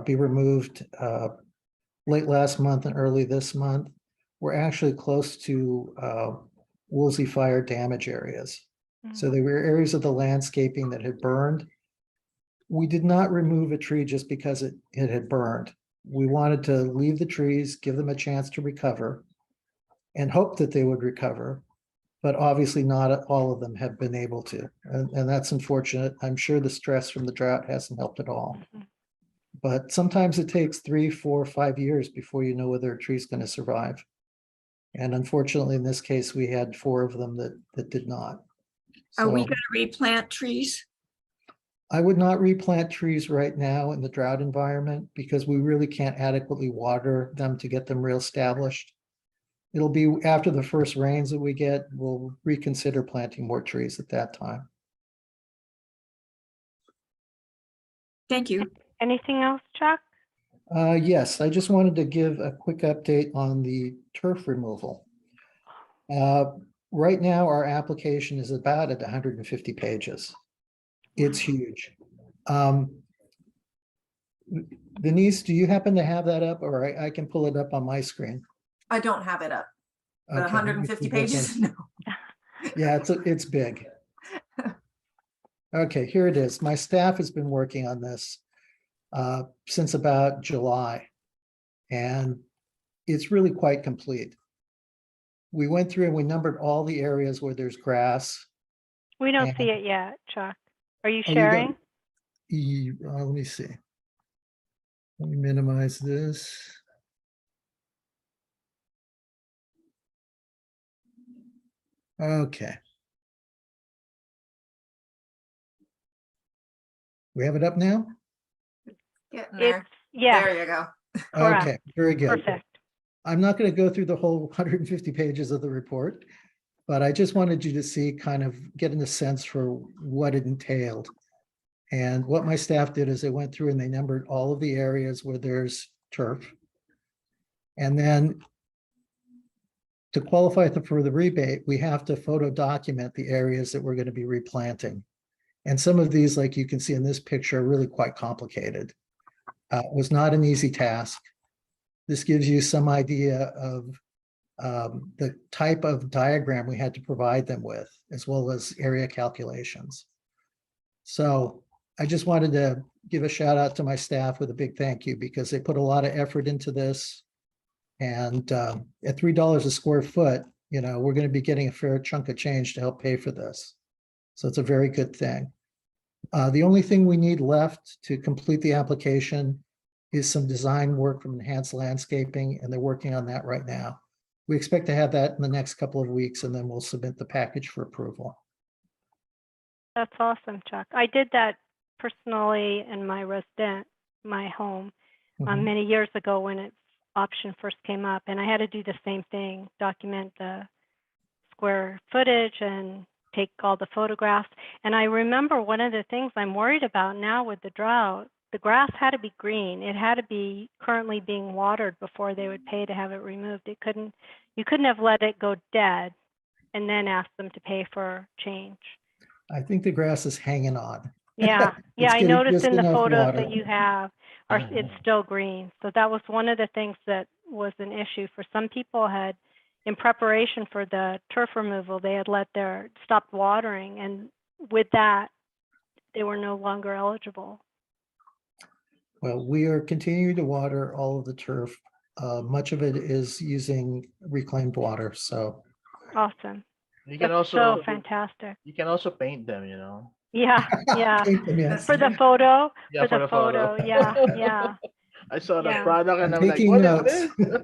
Speaker 11: be removed late last month and early this month were actually close to Woolsey fire damage areas. So there were areas of the landscaping that had burned. We did not remove a tree just because it had burned. We wanted to leave the trees, give them a chance to recover, and hope that they would recover. But obviously not all of them have been able to. And that's unfortunate. I'm sure the stress from the drought hasn't helped at all. But sometimes it takes 3, 4, 5 years before you know whether a tree is going to survive. And unfortunately, in this case, we had 4 of them that did not.
Speaker 6: Are we
Speaker 11: So
Speaker 6: going to replant trees?
Speaker 11: I would not replant trees right now in the drought environment because we really can't adequately water them to get them reestablished. It'll be after the first rains that we get, we'll reconsider planting more trees at that time.
Speaker 6: Thank you.
Speaker 2: Anything else, Chuck?
Speaker 11: Yes, I just wanted to give a quick update on the turf removal. Right now, our application is about at 150 pages. It's huge. Denise, do you happen to have that up, or I can pull it up on my screen?
Speaker 1: I don't have it up. But
Speaker 11: Okay,
Speaker 1: 150 pages? No.
Speaker 11: Yeah, it's big. Okay, here it is. My staff has been working on this since about July, and it's really quite complete. We went through and we numbered all the areas where there's grass.
Speaker 2: We don't
Speaker 11: And-
Speaker 2: see it yet, Chuck. Are you
Speaker 11: Oh, you
Speaker 2: sharing?
Speaker 11: don't- let me see. Let me minimize this. Okay. We have it up now?
Speaker 1: Getting there.
Speaker 2: It's, yeah,
Speaker 1: There you go.
Speaker 2: Correct.
Speaker 11: Okay, very good.
Speaker 2: perfect.
Speaker 11: I'm not going to go through the whole 150 pages of the report, but I just wanted you to see, kind of getting a sense for what it entailed. And what my staff did is they went through and they numbered all of the areas where there's turf. And then to qualify for the rebate, we have to photo document the areas that we're going to be replanting. And some of these, like you can see in this picture, are really quite complicated. It was not an easy task. This gives you some idea of the type of diagram we had to provide them with, as well as area calculations. So I just wanted to give a shout out to my staff with a big thank you, because they put a lot of effort into this. And at $3 a square foot, you know, we're going to be getting a fair chunk of change to help pay for this. So it's a very good thing. The only thing we need left to complete the application is some design work from Enhanced Landscaping, and they're working on that right now. We expect to have that in the next couple of weeks, and then we'll submit the package for approval.
Speaker 2: That's awesome, Chuck. I did that personally in my home
Speaker 11: Mhm.
Speaker 2: many years ago when its option first came up, and I had to do the same thing, document the square footage and take all the photographs. And I remember one of the things I'm worried about now with the drought, the grass had to be green. It had to be currently being watered before they would pay to have it removed. You couldn't have let it go dead and then ask them to pay for change.
Speaker 11: I think the grass is hanging on.
Speaker 2: Yeah, yeah,
Speaker 11: It's
Speaker 2: I
Speaker 11: getting
Speaker 2: noticed
Speaker 11: just
Speaker 2: in the
Speaker 11: enough
Speaker 2: photos
Speaker 11: water.
Speaker 2: that you have, it's still green. So that was one of the things that was an issue for some people. Had, in preparation for the turf removal, they had stopped watering, and with that, they were no longer eligible.
Speaker 11: Well, we are continuing to water all of the turf. Much of it is using reclaimed water, so.
Speaker 2: Awesome.
Speaker 3: You can
Speaker 2: That's
Speaker 3: also
Speaker 2: so fantastic.
Speaker 3: you can also paint them, you know.
Speaker 2: Yeah, yeah.
Speaker 11: Paint them, yes.
Speaker 2: For the photo,
Speaker 3: Yeah,
Speaker 2: for the photo, yeah, yeah.
Speaker 3: I saw the
Speaker 2: Yeah.
Speaker 3: product and
Speaker 11: I'm
Speaker 3: I'm like,
Speaker 11: taking
Speaker 3: what
Speaker 11: notes.
Speaker 3: is this?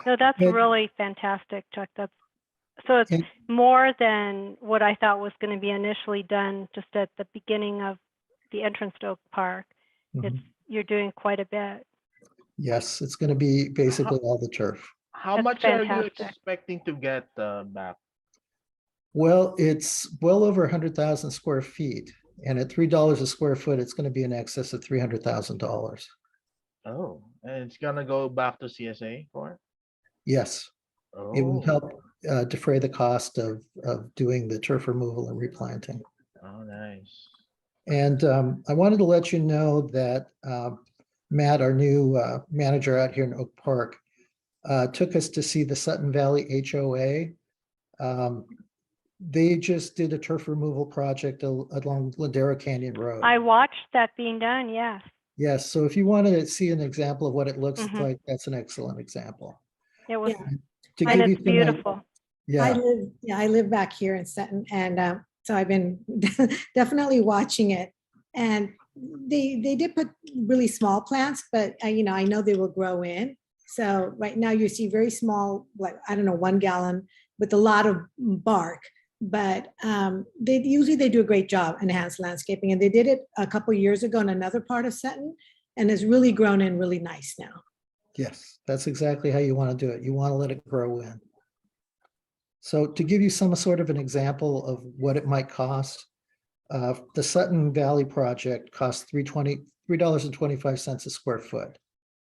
Speaker 2: No, that's
Speaker 11: But-
Speaker 2: really fantastic, Chuck. So it's
Speaker 11: And-
Speaker 2: more than what I thought was going to be initially done just at the beginning of the entrance to Oak Park.
Speaker 11: Mhm.
Speaker 2: You're doing quite a bit.
Speaker 11: Yes, it's going to be basically all the turf.
Speaker 3: How
Speaker 2: That's
Speaker 3: much are you
Speaker 2: fantastic.
Speaker 3: expecting to get back?
Speaker 11: Well, it's well over 100,000 square feet, and at $3 a square foot, it's going to be in excess of $300,000.
Speaker 3: Oh, and it's gonna go back to CSA for?
Speaker 11: Yes,
Speaker 3: Oh,
Speaker 11: it will help defray the cost of doing the turf removal and replanting.
Speaker 3: Oh, nice.
Speaker 11: And I wanted to let you know that Matt, our new manager out here in Oak Park, took us to see the Sutton Valley HOA. They just did a turf removal project along Ladera Canyon Road.
Speaker 2: I watched that being done. Yes.
Speaker 11: Yes, so if you want to see an example of what it looks
Speaker 2: Mhm.
Speaker 11: like, that's an excellent example.
Speaker 2: It was,
Speaker 9: Yeah.
Speaker 11: To
Speaker 2: and
Speaker 11: give you
Speaker 2: it's
Speaker 11: some
Speaker 2: beautiful.
Speaker 11: Yeah,
Speaker 9: I live back here in Sutton, and so I've been definitely watching it. And they did put really small plants, but I know they will grow in. So right now you see very small, like, I don't know, 1 gallon with a lot of bark. But they do a great job, Enhanced Landscaping, and they did it a couple years ago in another part of Sutton, and it's really grown in really nice now.
Speaker 11: yes, that's exactly how you want to do it. You want to let it grow in. So to give you some sort of an example of what it might cost, the Sutton Valley project costs $3.25 a square foot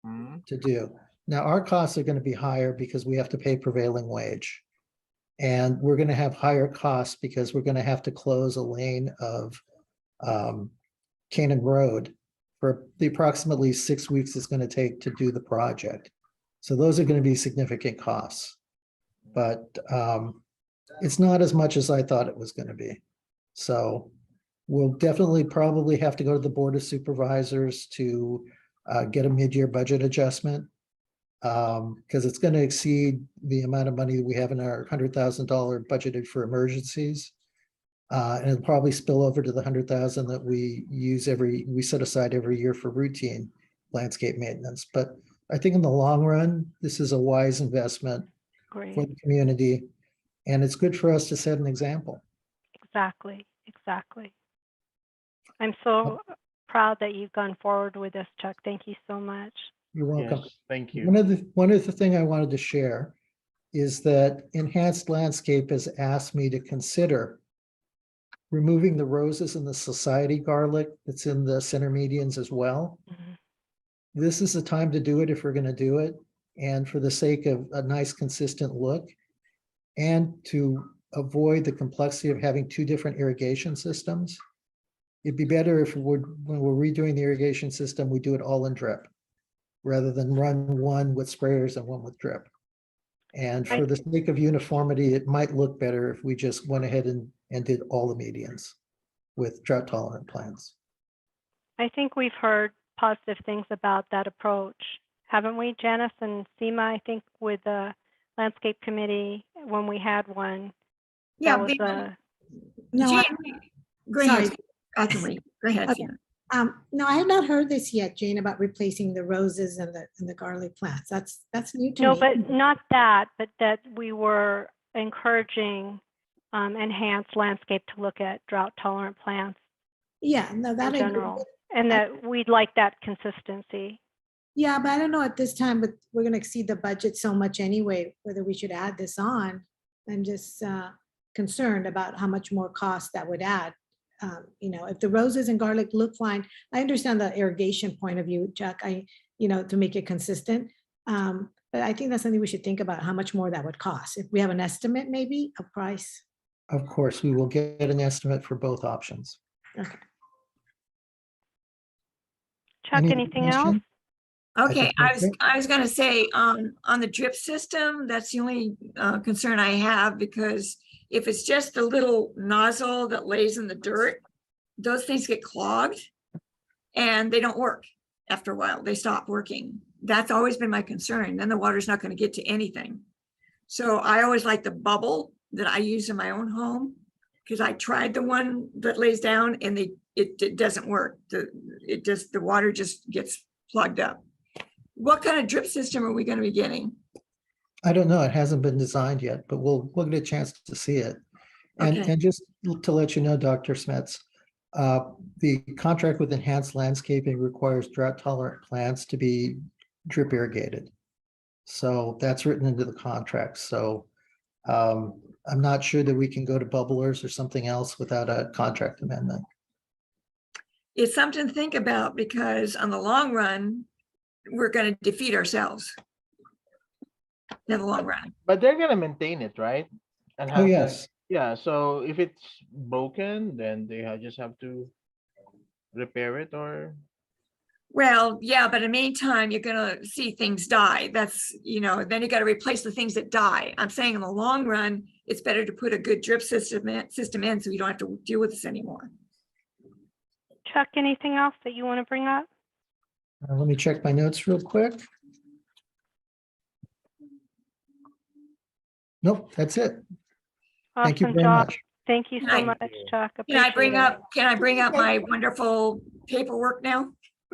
Speaker 3: Hmm.
Speaker 11: to do. Now, our costs are going to be higher because we have to pay prevailing wage. And we're going to have higher costs because we're going to have to close a lane of Canaan Road for the approximately 6 weeks it's going to take to do the project. So those are going to be significant costs. But it's not as much as I thought it was going to be. So we'll definitely probably have to go to the Board of Supervisors to get a mid-year budget adjustment, because it's going to exceed the amount of money we have in our $100,000 budgeted for emergencies. And it'll probably spill over to the 100,000 that we set aside every year for routine landscape maintenance. But I think in the long run, this is a wise investment
Speaker 2: Great.
Speaker 11: for the community, and it's good for us to set an example.
Speaker 2: Exactly. Exactly. I'm so proud that you've gone forward with this, Chuck. Thank you so much.
Speaker 11: You're welcome.
Speaker 3: Yes, thank you.
Speaker 11: One of the thing I wanted to share is that Enhanced Landscape has asked me to consider removing the roses and the society garlic that's in the center medians as well.
Speaker 2: Mhm.
Speaker 11: This is the time to do it if we're going to do it, and for the sake of a nice consistent look, and to avoid the complexity of having 2 different irrigation systems. It'd be better if when we're redoing the irrigation system, we do it all in drip, rather than run one with sprayers and one with drip. And
Speaker 2: Right.
Speaker 11: for the sake of uniformity, it might look better if we just went ahead and did all the medians with drought tolerant plants.
Speaker 2: I think we've heard positive things about that approach, haven't we, Janice and Seema? I think with the landscape committee, when we had one,
Speaker 6: Yeah,
Speaker 2: that was
Speaker 6: but-
Speaker 9: No,
Speaker 6: Jane, go ahead.
Speaker 9: sorry.
Speaker 6: I can wait. Go ahead.
Speaker 9: Okay.
Speaker 6: Fiona.
Speaker 9: No, I have not heard this yet, Jane, about replacing the roses and the garlic plants. That's new to
Speaker 2: no,
Speaker 9: me.
Speaker 2: but not that, but that we were encouraging enhanced landscape to look at drought tolerant plants
Speaker 9: Yeah, no,
Speaker 2: in
Speaker 9: that I agree
Speaker 2: general,
Speaker 9: with.
Speaker 2: and that we'd like that consistency.
Speaker 9: Yeah, but I don't know at this time, but we're gonna exceed the budget so much anyway, whether we should add this on. I'm just concerned about how much more cost that would add. You know, if the roses and garlic look fine, I understand the irrigation point of view, Chuck, to make it consistent. But I think that's something we should think about, how much more that would cost. If we have an estimate, maybe a price.
Speaker 11: Of course, we will get an estimate for both options.
Speaker 9: Okay.
Speaker 2: Chuck,
Speaker 11: Any
Speaker 2: anything else?
Speaker 11: question?
Speaker 6: Okay,
Speaker 11: think that's it.
Speaker 6: I was gonna say, on the drip system, that's the only concern I have, because if it's just a little nozzle that lays in the dirt, those things get clogged and they don't work. After a while, they stop working. That's always been my concern. Then the water's not gonna get to anything. So I always like the bubble that I use in my own home, because I tried the one that lays down and it doesn't work. The water just gets plugged up. What kind of drip system are we going to be getting?
Speaker 11: I don't know. It hasn't been designed yet, but we'll get a chance to see it. And,
Speaker 6: Okay.
Speaker 11: and just to let you know, Dr. Smets, the contract with Enhanced Landscaping requires drought tolerant plants to be drip irrigated. So that's written into the contract. So I'm not sure that we can go to bubblers or something else without a contract amendment.
Speaker 6: It's something to think about, because on the long run, we're going to defeat ourselves. In the long run.
Speaker 3: But they're gonna maintain it, right? And
Speaker 11: Oh,
Speaker 3: have,
Speaker 11: yes.
Speaker 3: yeah, so if it's broken, then they just have to repair it or,
Speaker 6: Well, yeah, but in the meantime, you're gonna see things die. That's, then you gotta replace the things that die. I'm saying in the long run, it's better to put a good drip system in so you don't have to deal with this anymore.
Speaker 2: Chuck, anything else that you want to bring up?
Speaker 11: Let me check my notes real quick. Nope, that's it. Thank you
Speaker 2: Awesome
Speaker 11: very
Speaker 2: job.
Speaker 11: much.
Speaker 2: Thank you
Speaker 6: Can
Speaker 2: so
Speaker 6: I-
Speaker 2: much, Chuck.
Speaker 6: Can I
Speaker 2: Appreciate
Speaker 6: bring
Speaker 2: it.
Speaker 6: up my wonderful paperwork now?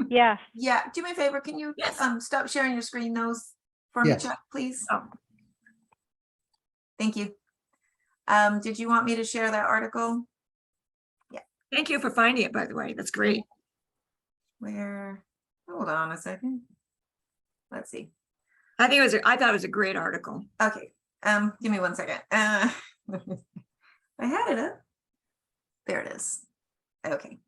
Speaker 2: Yes.
Speaker 1: Yeah, do me a favor, can you
Speaker 6: Yes.
Speaker 1: stop sharing your screen those for me,
Speaker 11: Yes.
Speaker 1: Chuck, please?
Speaker 6: Oh.
Speaker 1: Thank you. Did you want me to share that article?
Speaker 6: Thank you for finding it, by the way. That's great.
Speaker 1: Where, hold on a second. Let's see.
Speaker 6: I thought it was a great article.
Speaker 1: Okay, give me 1 second. I had it up. There it is. Okay.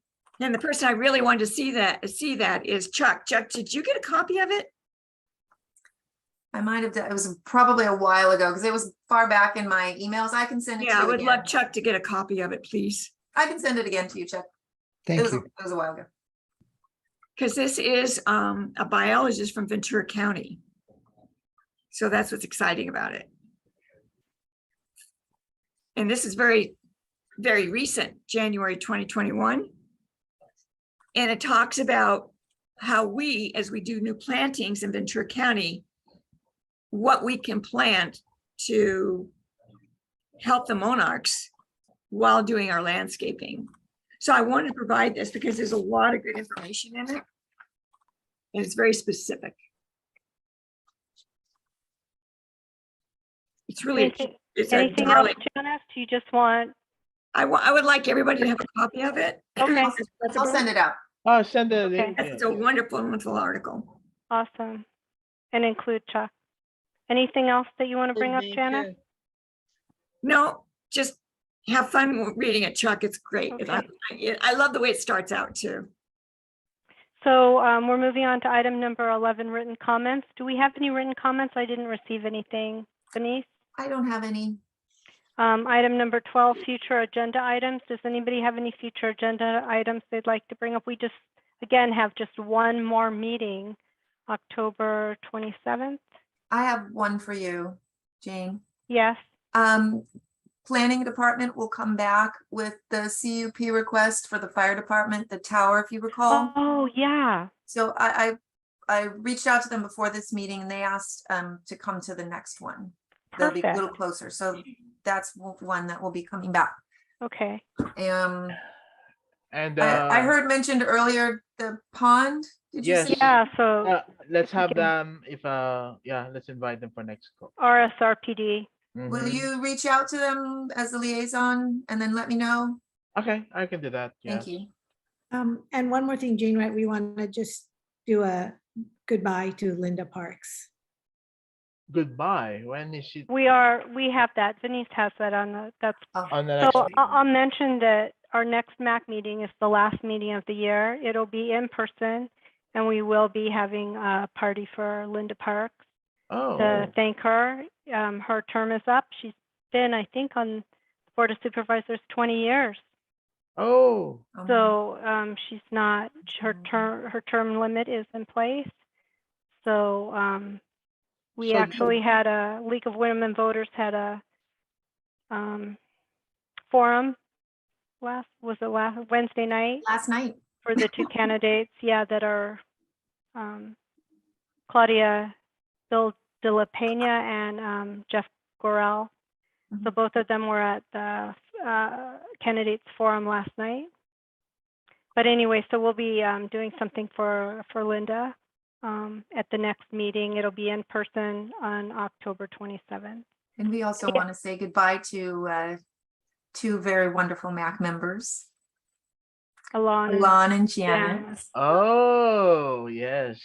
Speaker 6: And the person I really wanted to see that is Chuck. Chuck, did you get a copy of it?
Speaker 1: I might have done, it was probably a while ago because it was far back in my emails. I can send it to
Speaker 6: Yeah, I
Speaker 1: you
Speaker 6: would
Speaker 1: again.
Speaker 6: love Chuck to get a copy of it, please.
Speaker 1: I can send it again to you, Chuck. It
Speaker 11: Thank
Speaker 1: was,
Speaker 11: you.
Speaker 1: it was a while ago.
Speaker 6: Because this is a biologist from Ventura County. So that's what's exciting about it. And this is very, very recent, January 2021. And it talks about how we, as we do new plantings in Ventura County, what we can plant to help the monarchs while doing our landscaping. So I wanted to provide this because there's a lot of good information in it. And it's very specific. It's really,
Speaker 2: Anything,
Speaker 6: it's a
Speaker 2: anything else,
Speaker 6: darling.
Speaker 2: Janice? You just want,
Speaker 6: I would like everybody to have a copy of it.
Speaker 2: Okay.
Speaker 1: I'll send it out.
Speaker 3: send the
Speaker 2: Okay.
Speaker 3: link.
Speaker 6: It's a wonderful, wonderful article.
Speaker 2: awesome. And include Chuck. Anything else that you want to bring up, Janice?
Speaker 6: No, just have fun reading it, Chuck. It's great.
Speaker 2: Okay.
Speaker 6: I love the way it starts out too.
Speaker 2: So we're moving on to item number 11, written comments. Do we have any written comments? I didn't receive anything. Denise?
Speaker 1: I don't have any.
Speaker 2: Item number 12, future agenda items. Does anybody have any future agenda items they'd like to bring up? We just, again, have just one more meeting, October 27th.
Speaker 1: I have one for you. Jane.
Speaker 2: Yes.
Speaker 1: Planning department will come back with the CUP request for the fire department, the tower, if you recall.
Speaker 2: Oh, yeah.
Speaker 1: So I reached out to them before this meeting and they asked to come to the next one. They'll be a
Speaker 2: Perfect.
Speaker 1: little closer. So that's one that will be coming back.
Speaker 2: Okay.
Speaker 3: And
Speaker 1: I heard mentioned earlier the pond. Did you
Speaker 3: yes.
Speaker 1: say?
Speaker 2: Yeah, so
Speaker 3: let's have
Speaker 2: Okay.
Speaker 3: them if yeah, let's invite them for next call.
Speaker 2: RSRPD.
Speaker 1: Will
Speaker 3: Mhm.
Speaker 1: you reach out to them as the liaison and then let me know?
Speaker 3: Okay, I can do that.
Speaker 1: Thank
Speaker 3: Yes.
Speaker 1: you.
Speaker 9: And one more thing, Jane, right? We want to just do a goodbye to Linda Parks.
Speaker 3: Goodbye. When is she
Speaker 2: We have that. Denise has that on that's
Speaker 3: on the next
Speaker 2: so
Speaker 3: meeting?
Speaker 2: I'll mention that our next MAC meeting is the last meeting of the year. It'll be in person and we will be having a party for Linda Parks
Speaker 3: Oh,
Speaker 2: to thank her. Her term is up. She's been, I think, on the Board of Supervisors 20 years.
Speaker 3: oh,
Speaker 2: So she's not, her term limit is in place. So we
Speaker 3: So
Speaker 2: actually had a League of Women Voters had a forum last Wednesday night
Speaker 1: Last night.
Speaker 2: for the two candidates, yeah, that are Claudia Bill de la Pena and Jeff Gorel. So both of them were at the candidates forum last night. But anyway, so we'll be doing something for Linda at the next meeting. It'll be in person on October 27th.
Speaker 1: And we also want to say goodbye to two very wonderful MAC members, Alon and Janet.
Speaker 2: Janice.
Speaker 3: oh, yes.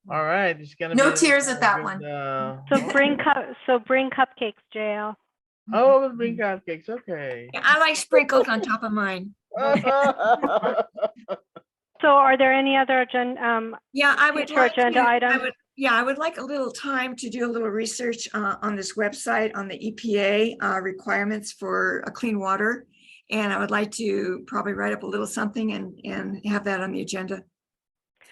Speaker 3: All right, it's gonna
Speaker 1: No
Speaker 3: be
Speaker 1: tears at that
Speaker 3: good,
Speaker 1: one.
Speaker 2: So bring cupcakes, JL.
Speaker 3: Oh, we'll bring cupcakes. Okay.
Speaker 6: I like sprinkles on top of mine.
Speaker 2: So are there any other agenda,
Speaker 6: Yeah, I would
Speaker 2: future
Speaker 6: like
Speaker 2: agenda
Speaker 6: to,
Speaker 2: items?
Speaker 6: I would like a little time to do a little research on this website on the EPA requirements for clean water. And I would like to probably write up a little something and have that on the agenda.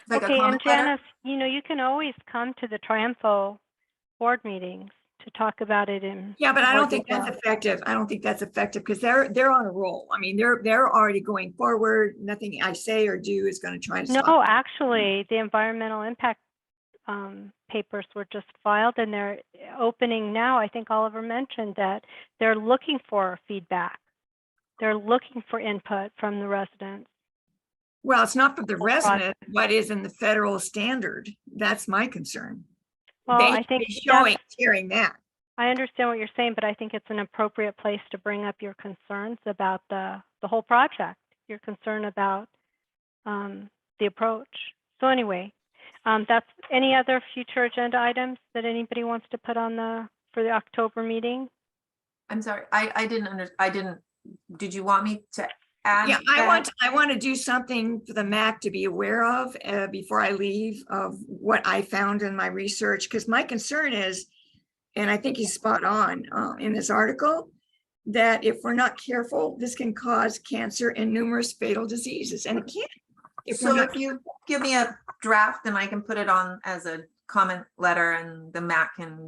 Speaker 1: Like a
Speaker 2: Okay, and
Speaker 1: comment letter?
Speaker 2: Janice, you can always come to the Triumpho board meetings to talk about it in.
Speaker 6: Yeah, but I
Speaker 2: more
Speaker 6: don't think that's
Speaker 2: detail.
Speaker 6: effective. I don't think that's effective because they're on a roll. I mean, they're already going forward. Nothing I say or do is going to try to stop.
Speaker 2: No, actually, the environmental impact papers were just filed and they're opening now. I think Oliver mentioned that they're looking for feedback. They're looking for input from the residents.
Speaker 6: Well, it's not for the
Speaker 2: Whole process.
Speaker 6: resident, what is in the federal standard. That's my concern.
Speaker 2: Well,
Speaker 6: They
Speaker 2: I
Speaker 6: should
Speaker 2: think
Speaker 6: be showing, hearing that.
Speaker 2: I understand what you're saying, but I think it's an appropriate place to bring up your concerns about the whole project, your concern about the approach. So anyway, that's any other future agenda items that anybody wants to put on for the October meeting?
Speaker 1: I'm sorry, I didn't, did you want me to add?
Speaker 6: Yeah,
Speaker 1: that?
Speaker 6: I want to do something for the MAC to be aware of before I leave of what I found in my research, because my concern is, and I think he's spot on in this article, that if we're not careful, this can cause cancer and numerous fatal diseases, and it can.
Speaker 1: So if you give me a draft, then I can put it on as a comment letter and the MAC can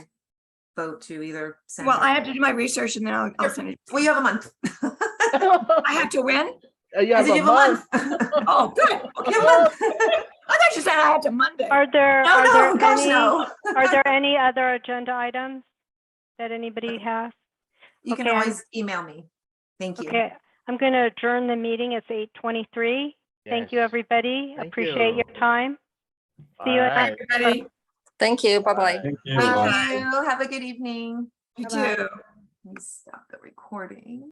Speaker 1: vote to either send.
Speaker 6: Well,
Speaker 1: it.
Speaker 6: I have to do my research and then I'll send it.
Speaker 1: Well, you have a month.
Speaker 6: I have to win?
Speaker 3: You
Speaker 1: I
Speaker 3: have
Speaker 1: said
Speaker 3: a
Speaker 1: you have a
Speaker 3: month.
Speaker 1: month.
Speaker 6: Oh, good. Okay,
Speaker 1: You have a month.
Speaker 6: I thought you said I had to Monday.
Speaker 2: Are there
Speaker 1: No, gosh,
Speaker 2: any
Speaker 1: no.
Speaker 2: are there any other agenda items that anybody has?
Speaker 1: You can
Speaker 2: Okay,
Speaker 1: always email me. Thank you.
Speaker 2: Okay, I'm going to adjourn the meeting. It's 8:23. Thank you,
Speaker 3: Yes.
Speaker 2: everybody.
Speaker 3: Thank
Speaker 2: Appreciate
Speaker 3: you.
Speaker 2: your time. See you
Speaker 3: All
Speaker 2: at
Speaker 3: right.
Speaker 6: Everybody,
Speaker 10: Thank you. Bye-bye.
Speaker 5: Thank you.
Speaker 1: Thank
Speaker 6: Bye.
Speaker 1: you. Have a good evening.
Speaker 6: you
Speaker 2: Bye-bye.
Speaker 6: too.
Speaker 1: Let me stop the recording.